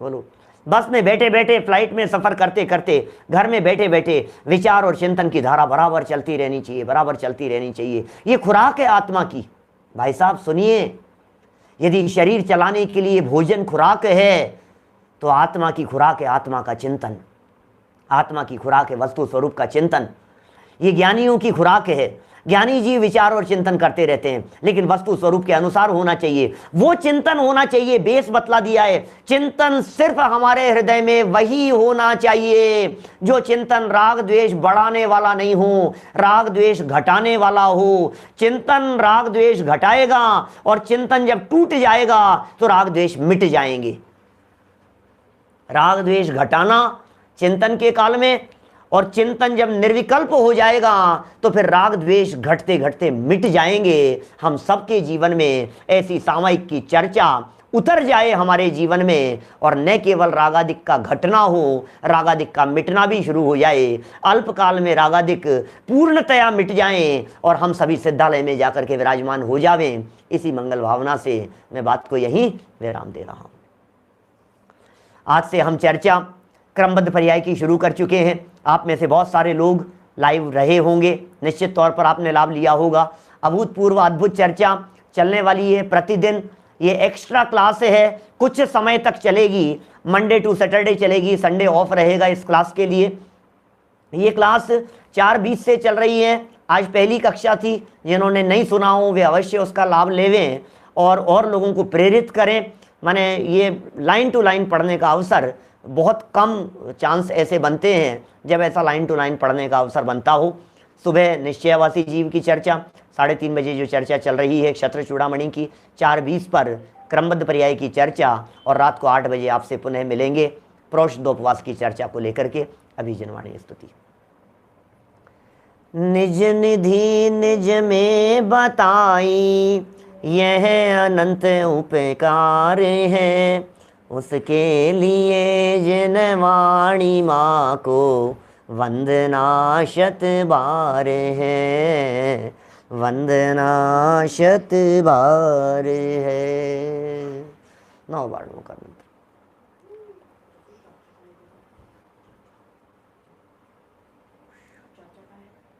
बोलो, बस में बैठे बैठे, फ्लाइट में सफर करते करते, घर में बैठे बैठे विचार और चिंतन की धारा बराबर चलती रहनी चाहिए, बराबर चलती रहनी चाहिए। ये खुराक है आत्मा की। भाई साहब सुनिए, यदि शरीर चलाने के लिए भोजन खुराक है तो आत्मा की खुराक है आत्मा का चिंतन, आत्मा की खुराक है वस्तु स्वरूप का चिंतन। ये ज्ञानियों की खुराक है। ज्ञानी जी विचार और चिंतन करते रहते हैं, लेकिन वस्तु स्वरूप के अनुसार होना चाहिए, वो चिंतन होना चाहिए। बेस बतला दिया है, चिंतन सिर्फ हमारे हृदय में वही होना चाहिए जो चिंतन राग द्वेष बढ़ाने वाला नहीं हो, राग द्वेष घटाने वाला हो। चिंतन राग द्वेष घटाएगा और चिंतन जब टूट जाएगा तो राग द्वेष मिट जाएंगे। राग द्वेष घटाना चिंतन के काल में, और चिंतन जब निर्विकल्प हो जाएगा तो फिर राग द्वेष घटते घटते मिट जाएंगे। हम सबके जीवन में ऐसी सामायिक की चर्चा उतर जाए हमारे जीवन में, और न केवल रागादिक का घटना हो, रागादिक का मिटना भी शुरू हो जाए। अल्पकाल में रागादिक पूर्णतया मिट जाएं और हम सभी सिद्धालय में जाकर के विराजमान हो जावें। इसी मंगल भावना से मैं बात को यहीं विराम दे रहा हूं। आज से हम चर्चा क्रमबद्ध पर्याय की शुरू कर चुके हैं। आप में से बहुत सारे लोग लाइव रहे होंगे, निश्चित तौर पर आपने लाभ लिया होगा। अभूतपूर्व अद्भुत चर्चा चलने वाली है प्रतिदिन। ये एक्स्ट्रा क्लास है, कुछ समय तक चलेगी, मंडे टू सैटरडे चलेगी, संडे ऑफ रहेगा इस क्लास के लिए। ये क्लास 4:20 से चल रही है। आज पहली कक्षा थी, जिन्होंने नहीं सुना हो वे अवश्य उसका लाभ लेवें और लोगों को प्रेरित करें। माने ये लाइन टू लाइन पढ़ने का अवसर बहुत कम चांस ऐसे बनते हैं जब ऐसा लाइन टू लाइन पढ़ने का अवसर बनता हो। सुबह निश्चयवासी जीव की चर्चा 3:30 बजे जो चर्चा चल रही है क्षत्र चूड़ामणि की, 4:20 पर क्रमबद्ध पर्याय की चर्चा, और रात को 8 बजे आपसे पुनः मिलेंगे प्रोषदोपवास की चर्चा को लेकर के। अभिजनवाणी स्तुति। निज निधि निज में बताई, यह अनंत उपकार है, उसके लिए जिन वाणी माँ को वंदना शत बार है, वंदना शत बार है। 9 बार करना।